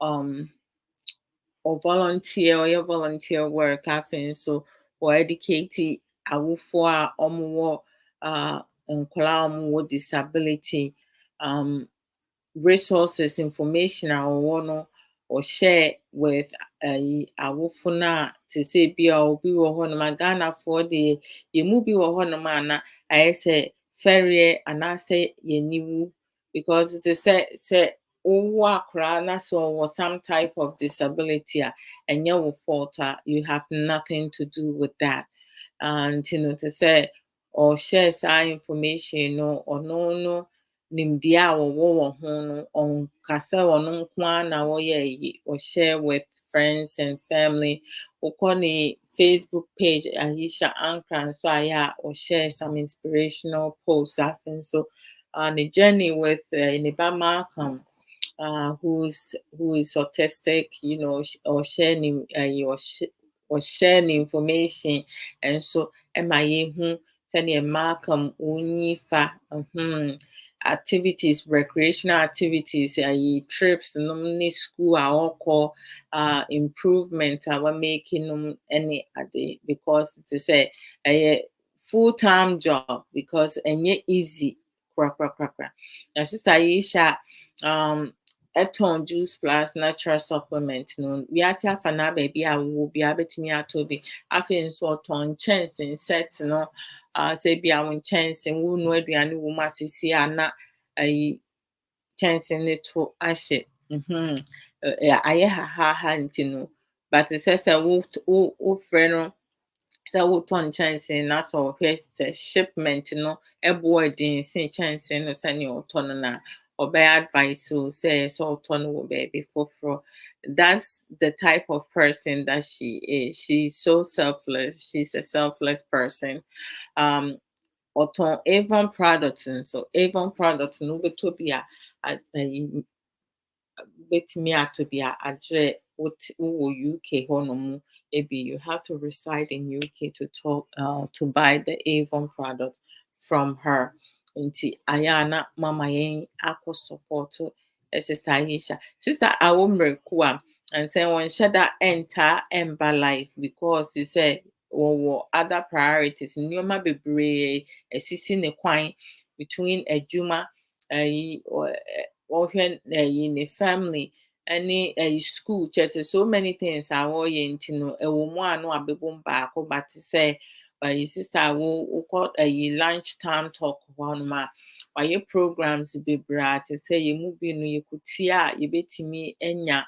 or volunteer or your volunteer work. I think so or educate awufo a omo nkola omo disability resources, information a ɔwɔ or share with awofo no a te sɛ bi a obi wɔ hɔnom a Ghanafoɔ deɛ yɛmu bi wɔ hɔnom a na ayɛ sɛ fɛreɛ anaasɛ yɛniwu because te sɛ wowɔ akwaraa na sɛ ɔwɔ some type of disability a ɛnyɛ wo fault a you have nothing to do with that. Nti no te sɛ ɔshare saa information no ɔno nimdeɛ a wɔwɔ wɔ ho no ɔnka sɛ ɔno nko ara na wɔyɛ yi ɔshare with friends and family. Wokɔ ne Facebook page Aisha Ankra nso ayɛ a ɔshare some inspirational posts afei nso ne journey with ne ba Malcolm who is autistic, you know, or sharing or sharing information and so ɛma yɛhu Malcolm onyifa activities, recreational activities, trips, school a ɔkɔ improvement a making any ade because it is a full-time job because ɛnyɛ easy kra. Na sister Aisha ɛtɔn juice plus natural supplement no wiase afa na baabi a wowɔ bi abɛtumi atɔ bi afei nso ɔtɔn nkyɛnsee set no sɛ bi a wo nkyɛnsee wo no aduane wɔ mu asisi a na kyɛnsee ne to ahyɛ ayɛ hahaha nti no but sɛ wofrɛ no sɛ wotɔ nkyɛnsee na sɛ ɔhwɛ sɛ shipment no ɛboɔ den sen kyɛnsee no sɛnea ɔtɔ no na ɔbɛyɛ advice o sɛ ɔtɔ no wɔ baabi foforɔ. That's the type of person that she is. She's so selfless. She's a selfless person. Ɔtɔn Avon products nso Avon products no wobɛtɔ bi a wobɛtumi atɔ bi a agyerɛ wowɔ UK hɔnom ebi you have to reside in UK to buy the Avon product from her. Nti ayɛ a na mama yɛn akɔ support sister Aisha. Sister Awomreku a and sɛ wɔnhyɛ da ɛntaa ɛmba life because they say wɔwɔ other priorities nneɛma bebree esisi ne kwan between adwuma wɔhwɛ ne family ɛne school kyerɛ sɛ so many things a wɔyɛ nti no ɛwɔ mu a no abɛbom baako but sɛ sister a wokɔ lunch time talk hɔnom a wayɛ programs bebree a kyerɛ sɛ yɛmu bi no yɛkɔtie a yɛbɛtumi anya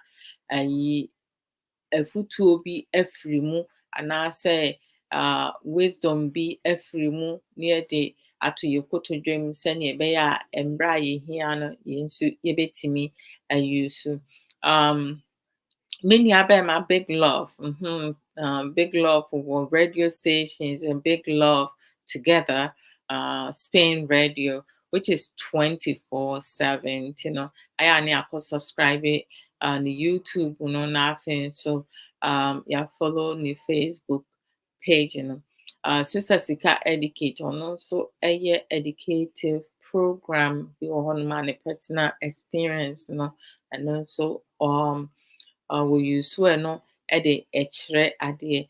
afutuo bi afiri mu anaasɛ wisdom bi afiri mu na yɛde ato yɛ kotodwe mu sɛnea ɛbɛyɛ a mmerɛ a yɛhia no yɛn nso yɛbɛtumi use. Me nua bɛrima Big Love, Big Love for radio stations and Big Love together, Spain Radio, which is 24/7. You know, I need to subscribe it on the YouTube, you know, nothing. So, yeah, follow the Facebook page, you know. Sister Sika Educate, and also a educative program, on my personal experience, you know, and also will use no ɛde ɛkyerɛ adeɛ.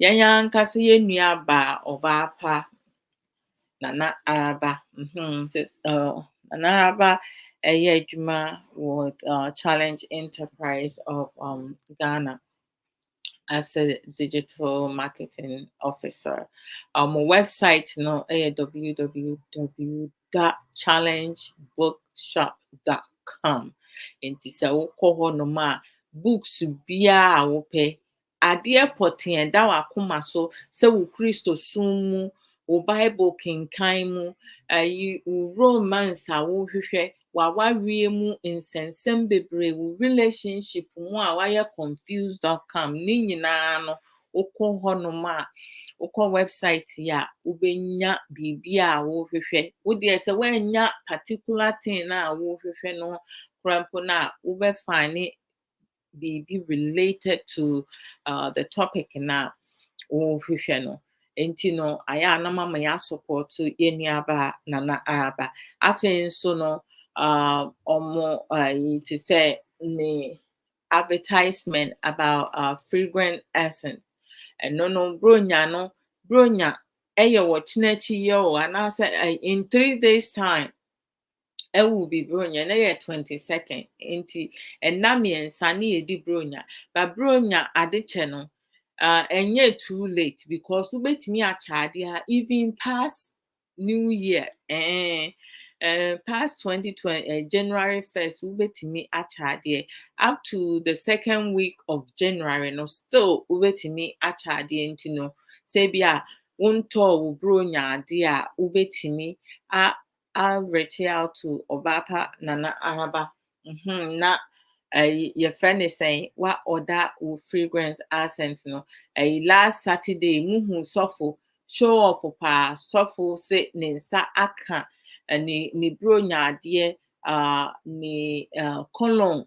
Yɛn ankasa yɛn nua aba ɔbaa pa Nana Araba. Nana Araba ɛyɛ adwuma with Challenge Enterprise of Ghana as a digital marketing officer. Website no www.challengebookshop.com. Nti sɛ wokɔ hɔnom a books biara a wopɛ adeɛ pɔtee ɛda w'akoma so sɛ wo Kristo som mu wo Bible kenkan mu wo romance a wohwehwɛ w'awareɛ mu nsɛnsɛm bebree wo relationship mu a wayɛ confused.com ne nyinaa no wokɔ hɔnom a wokɔ website yi a wobɛnya biribi a wohwehwɛ. Wodeɛ sɛ woanya particular thing a wohwehwɛ no Krampuna, ube find be related to the topic na wohwehwɛ no. Enti no ayɛ a na mama yɛ support yɛ nuaba Nana Araba. Afei nso no ɔmo te sɛ ne advertisement about fragrant essence. Ɛno no bronya ɛyɛ wɔ Chinekyi yɛ o anaasɛ in 3 days time ɛwɔ bi bronya na yɛ 22nd nti ɛnna mmiɛnsa ne yɛdi bronya ba bronya ade kyɛ no ɛnyɛ too late because wobɛtumi akyɛ even past New Year past 2020 January 1st wobɛtumi akyɛ up to the second week of January no still wobɛtumi akyɛ nti no sɛ bi a wontɔɔ wo bronya ade a wobɛtumi reach out to Obapa Nana Araba na yɛfrɛ ne sɛn wa order wo fragrance essence no last Saturday muhu sɔfo show off paa sɔfo se ne nsa aka ne bronya adeɛ ne cologne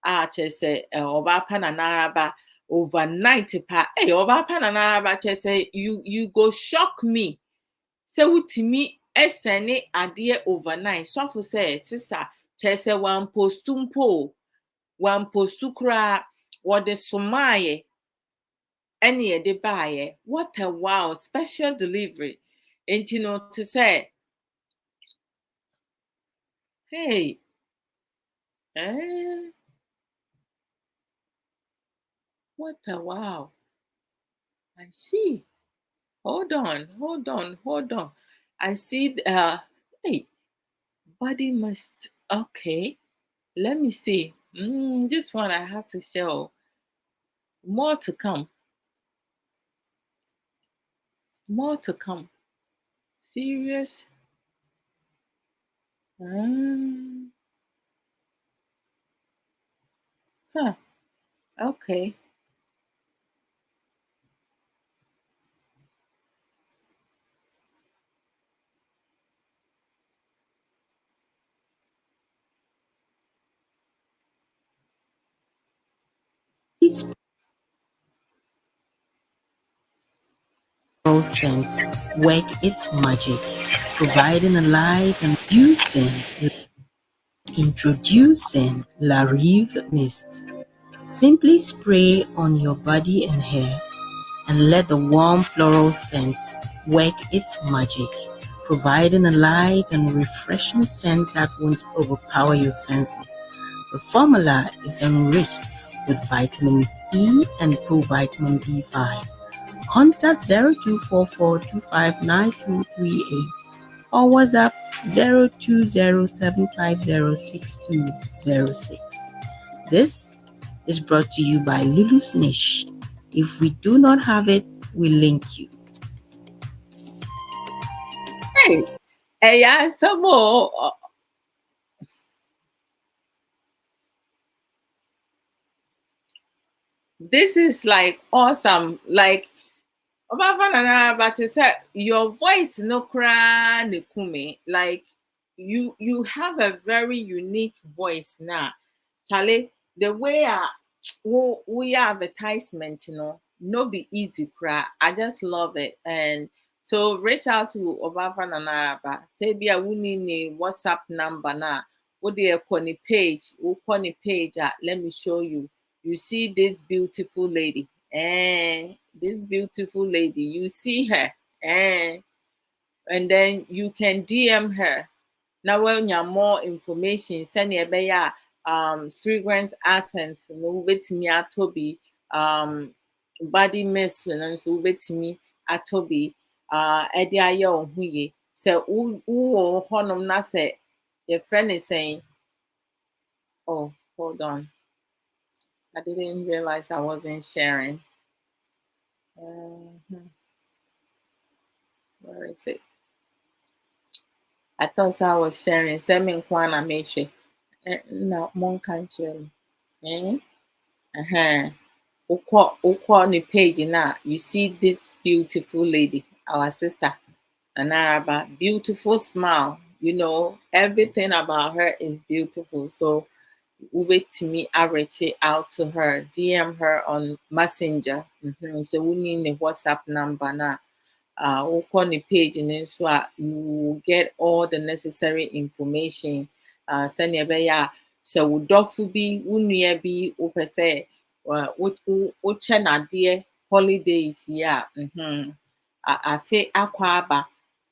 a kyerɛ sɛ Obapa Nana Araba overnight pa Obapa Nana Araba kyerɛ sɛ you go shock me sɛ wotimi ɛsɛne adeɛ overnight sɔfo sɛ sister kyerɛ sɛ one postu koraa wɔde somaayɛ ɛne yɛde baayɛ. What a wow special delivery. Enti no to say hey what a wow. I see. Hold on. I see hey body must okay. Let me see. This one I have to show. More to come. Serious? Okay. Scent work its magic, providing a light and introducing La Rive Mist. Simply spray on your body and hair and let the warm floral scent work its magic, providing a light and refreshing scent that won't overpower your senses. The formula is enriched with vitamin E and provitamin B5. Contact 0244259238 or WhatsApp 0207506206. This is brought to you by Lulu's Niche. If we do not have it, we link you. Hey, some more. This is like awesome. Like but it's your voice no cry ne like you have a very unique voice now. Charlie, the way we advertisement, no be easy cry. I just love it. And so reach out to Obapa Nana Araba. Say be a winning WhatsApp number now. What they call page, let me show you. You see this beautiful lady. This beautiful lady, you see her. And then you can DM her. Now when you have more information, send your fragrance essence wobɛtumi atɔ bi body mist nso wobɛtumi atɔ bi ɛde ayɛ wo ho yie sɛ wowɔ hɔnom na sɛ yɛfrɛ ne sɛn oh hold on I didn't realize I wasn't sharing where is it I thought I was sharing sɛ me nko ara na mehwɛ na monka nkyerɛ me Ukwa on the page now, you see this beautiful lady, our sister, Nana Araba, beautiful smile. Everything about her is beautiful. So wobɛtumi reach out to her, DM her on Messenger. So we need the WhatsApp number now. We'll call the page and so you will get all the necessary information. Send your so we dofu bi unuya bi upese uche na dear holidays yeah. Afe akwa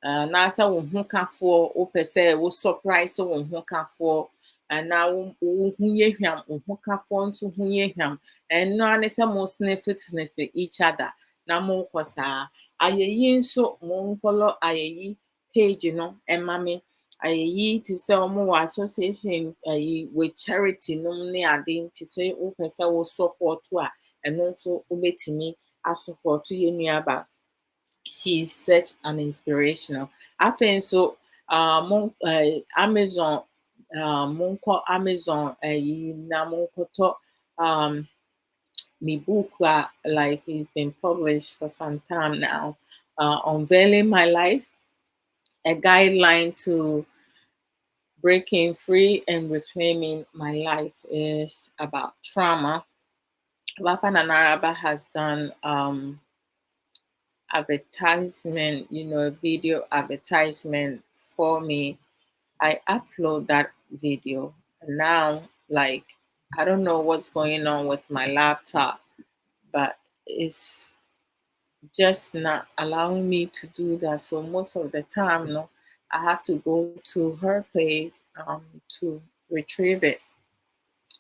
na asa wo ho kafo upese wo surprise wo ho kafo na wo hu ye hwam wo ho kafo nso hu ye hwam and no ane se mo sniff each other na mo kosa ayeyi nso mo follow ayeyi page no emame ayeyi ti se omo association with charity no ne ade ti se wo pese wo support a eno nso obetimi a support ye nuaba. She's such an inspirational. I think so. Amazon, monko Amazon, na monko to me book like it's been published for some time now. Unveiling My Life, a guideline to breaking free and reclaiming my life is about trauma. Wapa Nanaraba has done advertisement, video advertisement for me. I upload that video. And now, like, I don't know what's going on with my laptop, but it's just not allowing me to do that. So most of the time, no, I have to go to her page to retrieve it.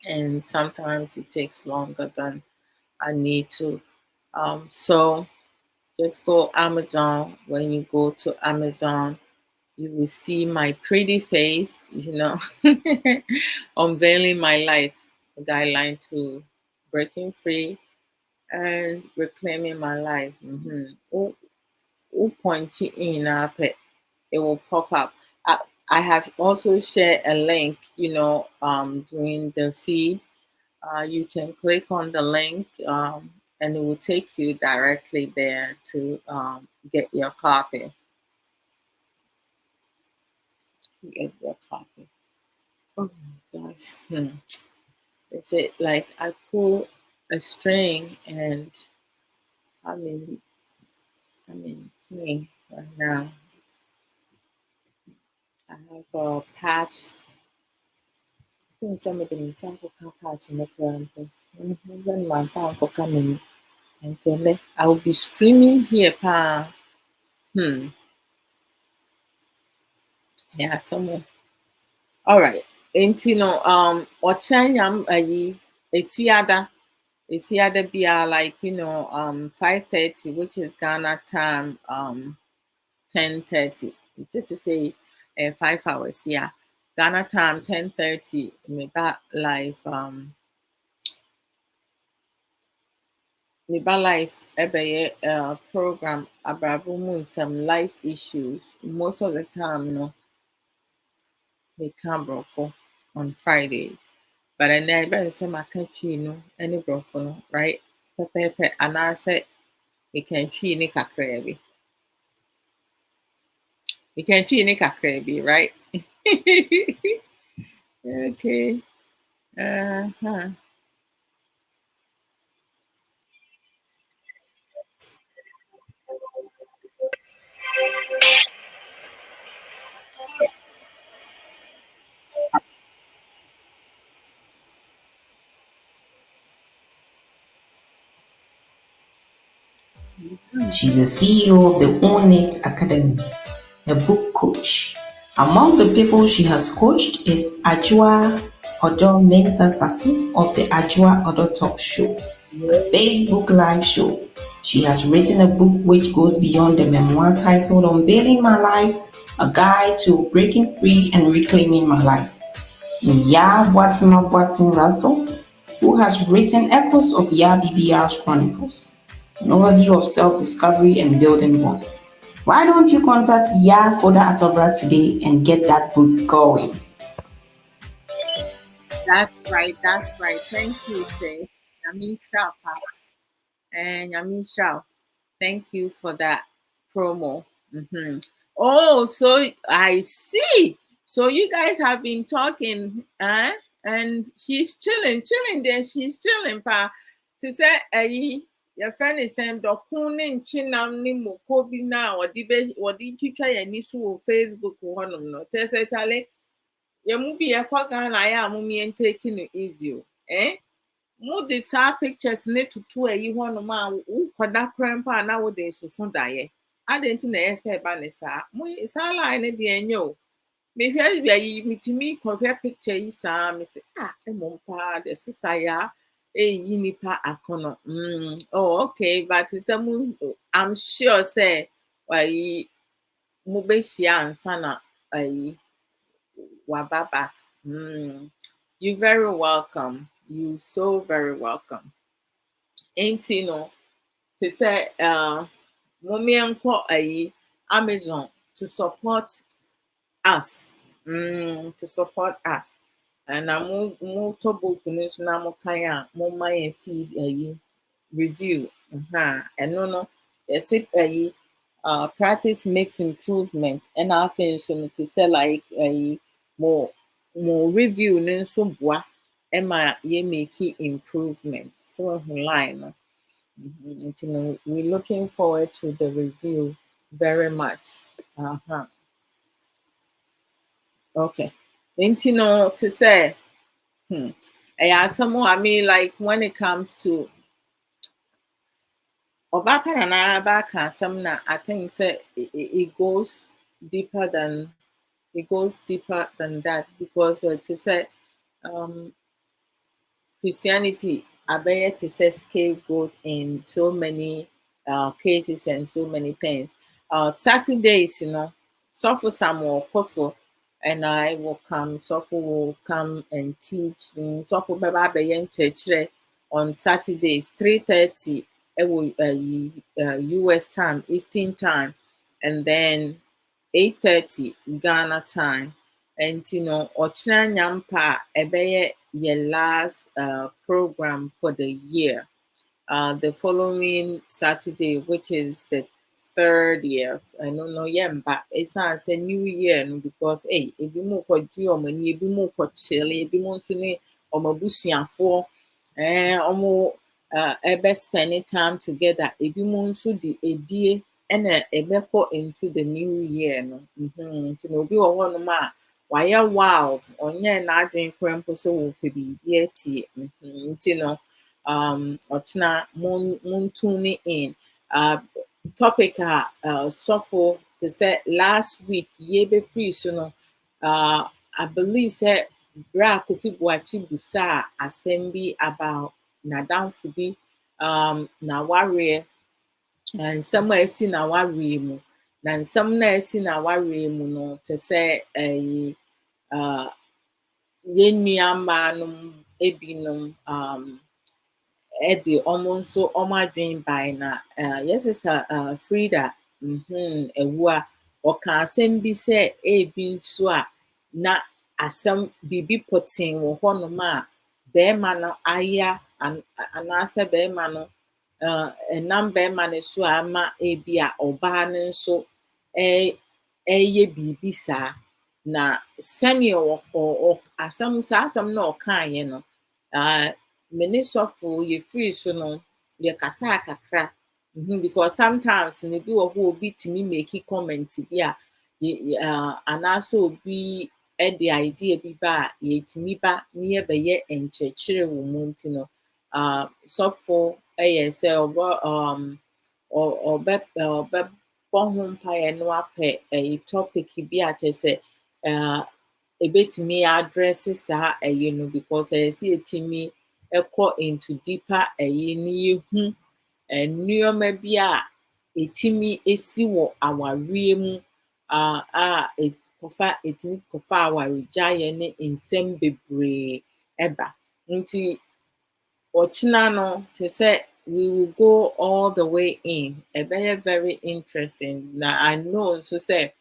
And sometimes it takes longer than I need to. So just go Amazon. When you go to Amazon, you will see my pretty face, unveiling my life, a guideline to breaking free and reclaiming my life. Point it in up, it will pop up. I have also shared a link, during the feed. You can click on the link and it will take you directly there to get your copy. Get your copy. Oh my gosh. Is it like I pull a string and I'm in pain right now. I have a patch. I think somebody in sample can patch in the front. When my phone for coming and then I will be screaming here, pa. Yeah, someone. All right. And Ochanyam Efiada be like 5:30, which is Ghana time 10:30. Just to say 5 hours, yeah. Ghana time 10:30. Me back live ebe program Abrabo Mu Nsem life issues. Most of the time, no, they come for on Fridays. But I never say my country, any brofo, right? Pepe, and I said, we can treat ni kakrebi. We can treat ni kakrebi, right? Okay. Uh-huh. She's the CEO of the Own It Academy, a book coach. Among the people she has coached is Ajua Odo Mensa Sasu of the Ajua Odo Talk Show, a Facebook live show. She has written a book which goes beyond the memoir titled Unveiling My Life, a guide to breaking free and reclaiming my life. Ya Watima Boatin Russell, who has written Echoes of Ya BBR's Chronicles, an overview of self-discovery and building bonds. Why don't you contact Ya Foda Atobra today and get that book going? That's right. Thank you, Faith. Yamisha, and Yamisha. Thank you for that promo. Oh, so I see. So you guys have been talking, huh? and she's chilling there, she's chilling pa. To say your friend is saying dokunin chinam ni mukobi na wadi twitwa yani so wɔ Facebook hɔnom no. Kyerɛ sɛ Charlie, yɛn mu bi yɛkɔ Ghana yɛ a mo mien taking it easy o. Mo de saa pictures ne tutu hɔnom a wokɔda koraa mpo a na wode soso daeɛ. Adɛn nti na ɛyɛ sɛ ɛba ne saa? Mo saa line ne deɛ ɛnyɛ o. Mehwɛ yi metumi kɔhwɛ picture yi saa me say mmom paa the sister ya eyi nipa akono. Oh okay, but sɛ I'm sure sɛ mobɛhyia ansa na waba back. You very welcome. You so very welcome. Enti no te sɛ momeɛnkɔ Amazon to support us. To support us. And mo book no so na mo kan a mo my feed review. And no yes practice makes improvement. And I feel so to say like more review no so boa Emma ye make improvement. So line. We're looking forward to the review very much. Okay. To say, I mean, like when it comes to Obaka and Arabaka, I think it goes deeper than that because to say Christianity abeye to say scapegoat in so many cases and so many things. Saturdays, suffer some more kofo and I will come, suffer will come and teach suffer baba church on Saturdays, 3:30 US time, Eastern time, and then 8:30 Ghana time. And Ochina Nyampa ebeye your last program for the year. The following Saturday, which is the 30th, I don't know but it's not a new year because if you move for Germany, if you move for Chile, if you move to Omabusian for best spending time together, if you move to the idea and into the new year. Be one ma why wild onye na adwen kora mpo so wo pe bi atie ochna mon tune in topic suffer to say last week ye be free so no I believe say bra Kofi Boachi busa asɛm bi about nadamfo bi na warrior nsɛm a esi na warrior mu na nsɛm na esi na warrior mu no to say yɛn nuammaanom ebinom de ɔmo nso ɔmo adwen bae na yɛn sister Frida ewu a ɔka asɛm bi sɛ ebi nso a na asɛm biribi pɔtee wɔ hɔnom a bɛrima no aya anaasɛ bɛrima no ɛnam bɛrima no so a ama ebi a ɔbaa no nso ɛyɛ biribi saa. Na sɛnea saa asɛm na ɔkaeɛ no me ne sɔfo yɛfiri so no yɛkasaa kakra because sometimes no bi wɔ hɔ obi tumi make comment bi a anaasɛ obi de idea bi ba a yɛtumi ba na yɛbɛyɛ nkyerɛkyerɛ wɔ mu nti no sɔfo yɛ sɛ ɔbɛbɔ ho mpaeɛ no apɛ topic bi a kyerɛ sɛ ebetumi address saa no because sɛ yɛtumi ɛkɔ into deeper ne yɛhu nneɛma bi a ɛtumi esi wɔ awareɛ mu ɛtumi kɔfa awaregyaeɛ ne nsɛm bebree ɛba nti ɔkyena no te sɛ we will go all the way in. Ɛbɛyɛ very interesting. Na I know nso sɛ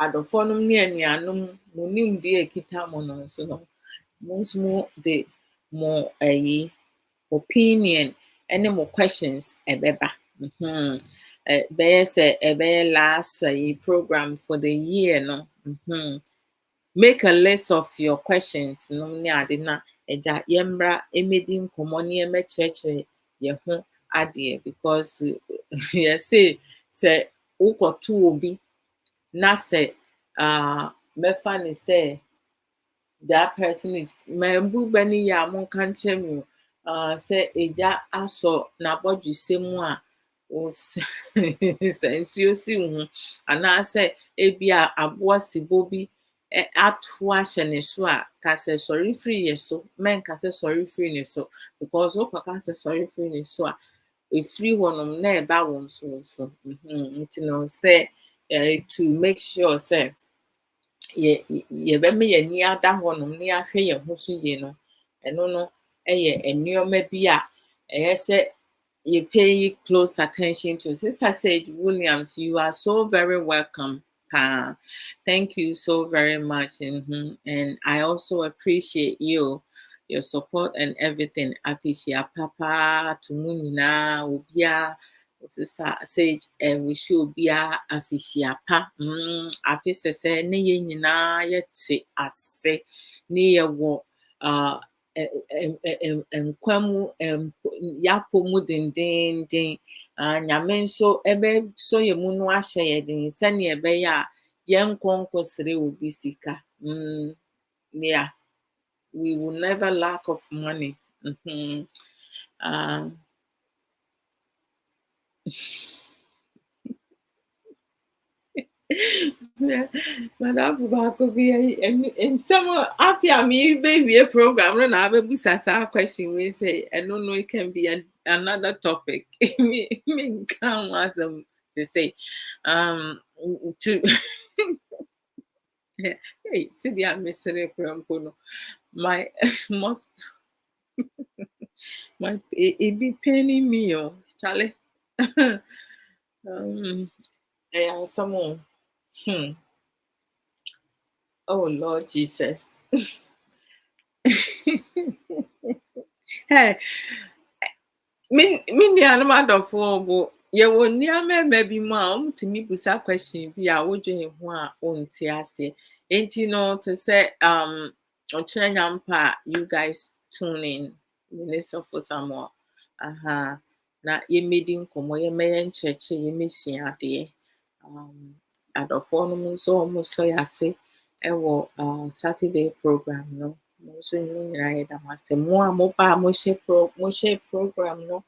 adɔfoɔ ne anuanom mo nimdeɛ ekita mo no nso no mo nso mo de mo opinion ɛne mo questions ɛbɛba. Bɛyɛ sɛ ɛbɛyɛ last program for the year no. make a list of your questions no ne ade na eja yembra emedi nkomo ne emekyerɛkyerɛ ye ho ade because yes say ukoto obi na say mefa ne say that person is membu bani ya mon kan kyerɛ me say eja aso na bodwese mu a o sensuo si ho ana say ebia aboa sibo bi ato ahyɛ ne so a ka sɛ sɔre free yɛ so men ka sɛ sɔre free ne so because o ka sɛ sɔre free ne so a efiri hɔnom na ɛba wɔn so nti no sɛ to make sure sɛ yɛbɛma yɛn ani ada hɔnom na yɛahwɛ yɛn ho so yie no ɛno no ɛyɛ nneɛma bi a ɛyɛ sɛ you pay close attention to. Sister Sage Williams, you are so very welcome. Thank you so very much. And I also appreciate you, your support and everything. Afishia Papa, to Munina, Ubia, Sister Sage, and we should be Afishia Pa. Afisa say, Nina, yet say, I say, near what, nkwamu yapo mu dendenden nyame nso ebe so ye mu no ahye ye den sene ebe ya ye nkonkosere obi sika yeah, we will never lack of money. Madam Bako be in some after me baby a program and I will sasa question we say I don't know it can be another topic. Me come as to say to hey see the mystery program my most my it be paining me Charlie. Yeah, someone. Oh Lord Jesus. Hey, me nuanom adɔfo bo yɛwɔ nneɛma bi mu a ɔmutumi busa question bi a wodwene ho a ɔnte ase enti no to say ɔkyerɛ nyampa a you guys tune in Minister for Samuel na yɛmmɛdi nkɔmmɔ yɛmmɛyɛ nkyerɛkyerɛ yɛmmɛsua adeɛ adɔfo no mu nso ɔmo sɔ yɛ ase ɛwɔ Saturday program no mo nso nyinaa yɛda mo ase mo a moba a mohyɛ program no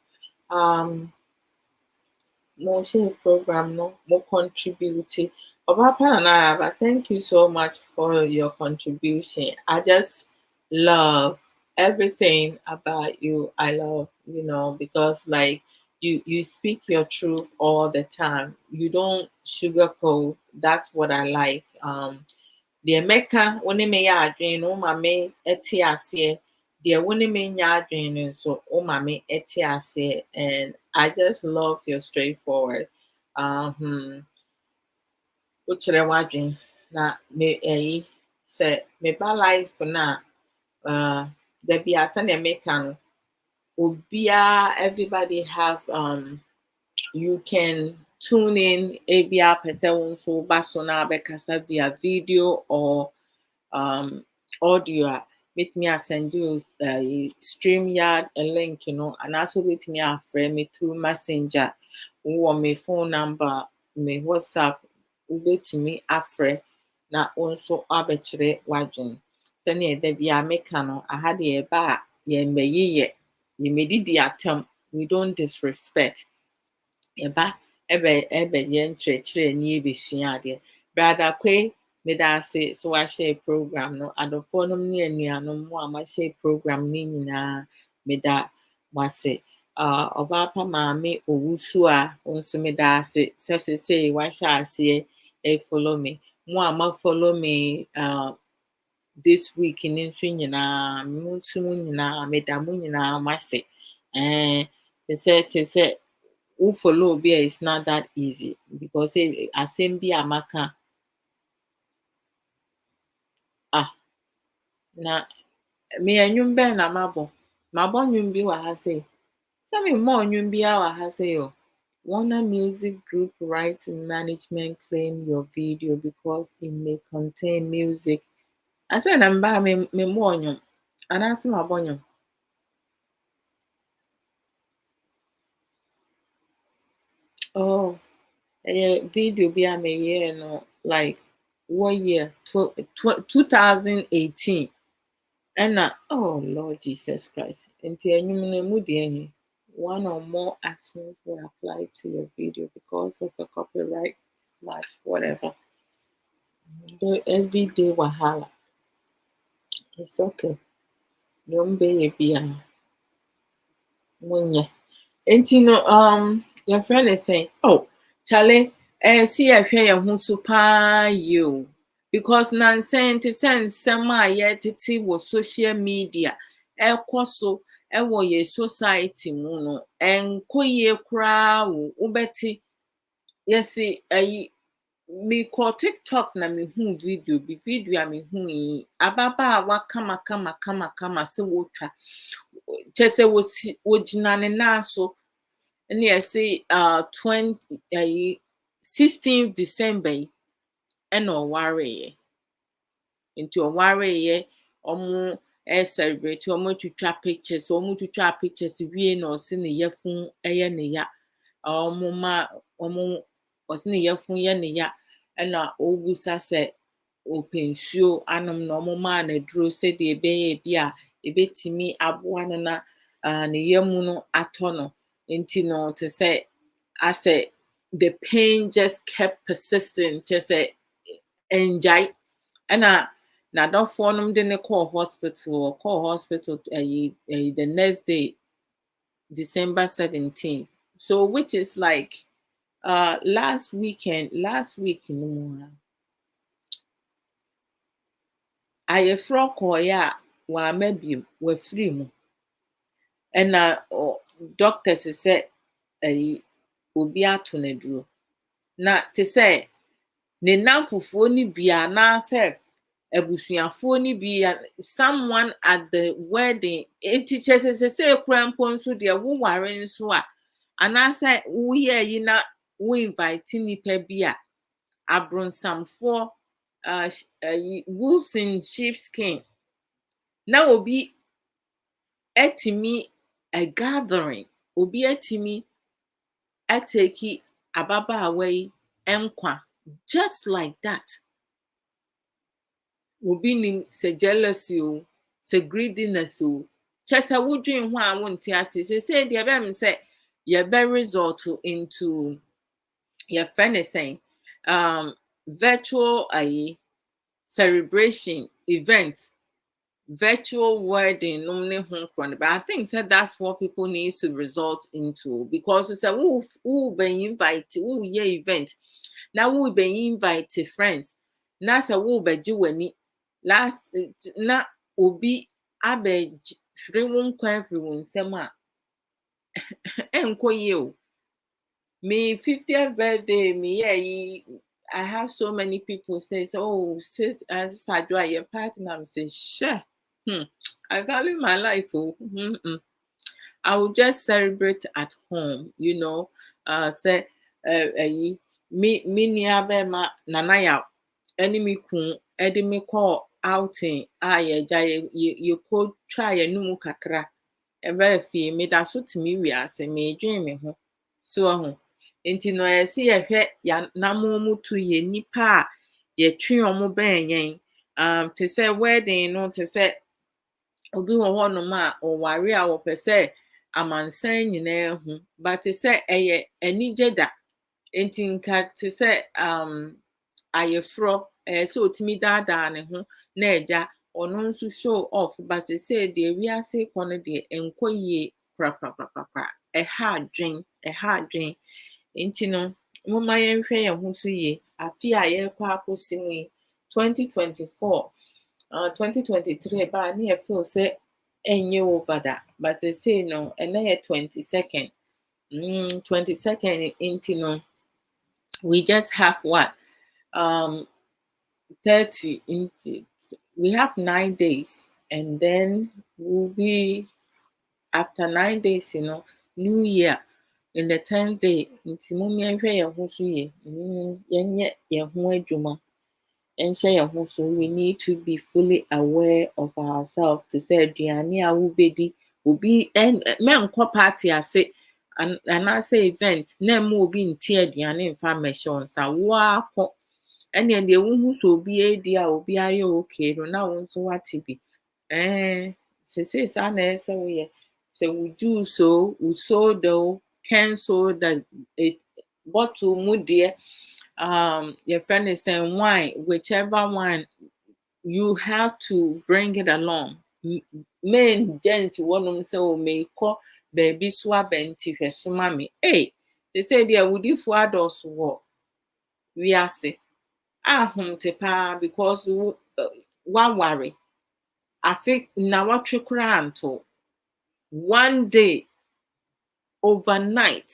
mo share program no mo contribute Obapa Naraba, thank you so much for your contribution. I just love everything about you. I love, because like you speak your truth all the time. You don't sugarcoat. That's what I like. The Mecca when me ya dream no mame etiase the when me ya dream so oh mame etiase and I just love your straightforward uchere wadwin na me say me ba life na there be asa na Mecca no obia everybody have you can tune in ABR person so basona bekasa via video or audio. Meet me send you StreamYard a link, and also meet me a friend me through Messenger. Or my phone number, my WhatsApp, wait me a friend. Na also arbitrary wagon. Then there be a mechano. I had a bar, ye may ye, you may did the attempt. We don't disrespect. Eba ebe yen kyerɛkyerɛ ni ebesua adeɛ brother kwe meda ase so wahyɛ program no adɔfoɔ nom ne anuanom mo a mahyɛ program ne nyinaa meda wase ɔbaapa maame owusu a nso meda ase sɛ sesei wahyɛ aseɛ follow me mo a ma follow me this week ne nso nyinaa mo nso mo nyinaa meda mo nyinaa mase te sɛ who follow be is not that easy because assembly amaka na me enyum ben na mabo nyum bi wa ha say me more nyum bi wa ha say Warner Music Group Rights Management claim your video because it may contain music I said I'm ba me monyo. And I see my bonyo. Oh, a video be a year no like 1 year 2018. And oh Lord Jesus Christ. Nti enyum no mu de one or more actions will apply to your video because of a copyright match, whatever. The everyday wahala. It's okay. Don't be a bia. Nti no your friend is saying, oh, Charlie, see I hear your so pa you. Because nansen te sense some yet was social media. So ye society mu no enko ye kra wo ubeti yes me call TikTok na me hu video a me hu yi ababa wa kama se wotwa chese wogina ne na so na yesi 16th December yi ena oware into oware omo celebrate omo twitwa pictures wie na osi ne yefun eye ne ya omo osi ne yefun ye ne ya ena ogusa se opensuo anom na omo ma na duro se de ebeye bia ebetimi aboa no na ne yemu no atono nti no to say I said the pain just kept persisting just say enjoy and na don't for them then call hospital the next day December 17th, so which is like last week no I fro koya wa maybe we free mu and doctors said obi ato na duro na te say ne namfofuo ni bia na say abusuafo ni bia someone at the wedding teachers say krampo nso de wo ware nso a ana say wo ye yi na wo invite nipa bia abronsamfo wolves in sheepskin na obi etimi a gathering obi etimi ateki ababaawa yi enkwa just like that obi nim se jealousy o se greediness o chese wodwen ho a wonte ase se de be am say ye be result into your friend is saying virtual celebration events virtual wedding no ne ho kron but I think said that's what people need to result into because it's a who be invite who ye event now who be invite friends na say who be ji wani last na obi abe free won kwa free won nsem a enko ye o me 50th birthday me I have so many people say oh sis as I do your partner say sure I value my life oh I will just celebrate at home say me nua be ma nana ya enemy kun edi me call outing ye ko twa ye numu kakra e ba fie me da so timi wi ase me dwen me ho so nti no yesi ye hwe ya namomu tu ye nipa a ye twe omo ben yen to say wedding no to say obi wo ho no ma o ware a wo pese amansan nyina hu but to say eye anije da nti nka to say ayefro so otimi dada ne ho na eja ono nso show off but say de wi ase kono de enkoyie pra e ha adwen nti no moma yenhwe ye ho so ye afi a ye kwa akosi mu 2024 2023 ba na ye feel say enye over that but say no and na ye 22nd 22nd nti no we just have what 30 we have 9 days and then we'll be after 9 days new year in the 10th day nti mummy hwe ye ho so ye yenye ye ho adwuma And say so we need to be fully aware of ourselves to say aduane a wobedi obi and menkɔ party ase and I say event na mo obi nti aduane mfa mmɛhyɛ nsa wo akɔ ɛne deɛ wohu so obi edi a obi ayɛ okay no na wo nso wate bi sese saa na ɛsɛ woyɛ sɛ wo juice o wo soda o can soda bottle mu deɛ your friend is saying wine, whichever one, you have to bring it along. Men, gents, one of them say, oh, may call baby swab and tifes mammy. Hey, they say, dear, would you for adults walk? We are say, home te pa because one worry. I think now what you to one day overnight.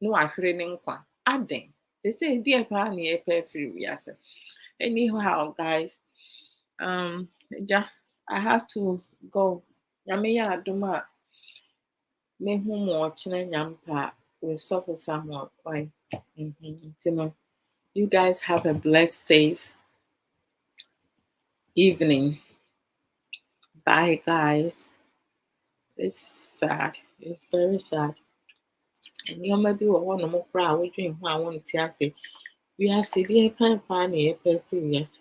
No, I feeling kwa. Aden. They say, dear pa near pay free. We are say. Anyhow, guys, I have to go. Nyame yɛ adom a mehu ma ɔkyena nyampa with Sɔfo Samuel Kwai. You guys have a blessed, safe evening. Bye, guys. It's sad. It's very sad. And nneɛma bi wɔ hɔ nom koraa a wodwen ho a wonte ase. Wiase deɛ paa na yɛpɛ fi wiase.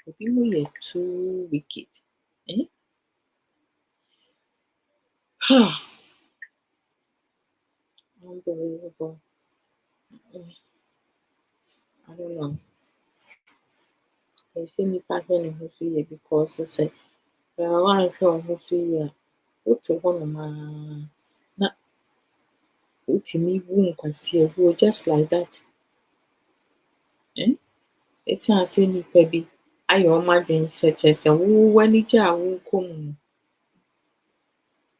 Obi mu yɛ too wicked. Unbelievable. I don't know. They say nipa hwɛ ne ho so yie because sɛ wanhwɛ wo ho so yie a wote hɔnom a na wotumi wu nkwaseawuo just like that. Ɛsiane sɛ nipa bi ayɛ wɔn adwene sɛ kyerɛ sɛ wo w'anigye a wokɔ mu no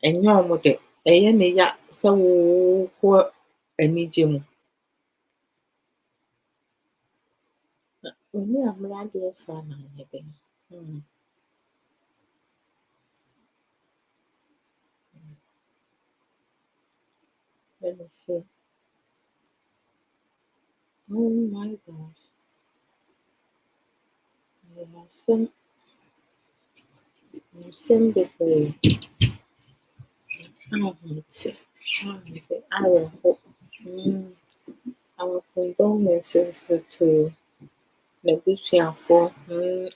ɛnyɛ ɔmo dɛ ɛyɛ ne ya sɛ wokɔ anigye mu. Oni ammaradeɛ fa na anyɛ dɛn. Let me see. Oh my gosh. Nsɛm bebree. Awerɛho. Our condolences to n'abusuafoɔ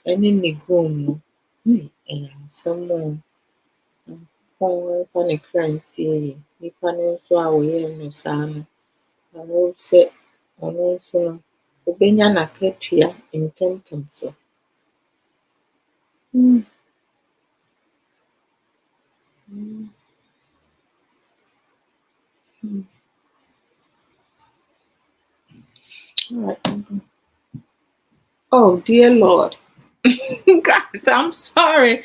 ɛne ne groom no. Ɛyɛ asɛm o. Nyankopɔn mfa ne kra nsie yie. Nipa no nso a wɔyɛɛ no saa no, I hope sɛ ɔno nso no obenya n'akatua ntɛmntɛm so. All right. Oh dear Lord. Guys, I'm sorry.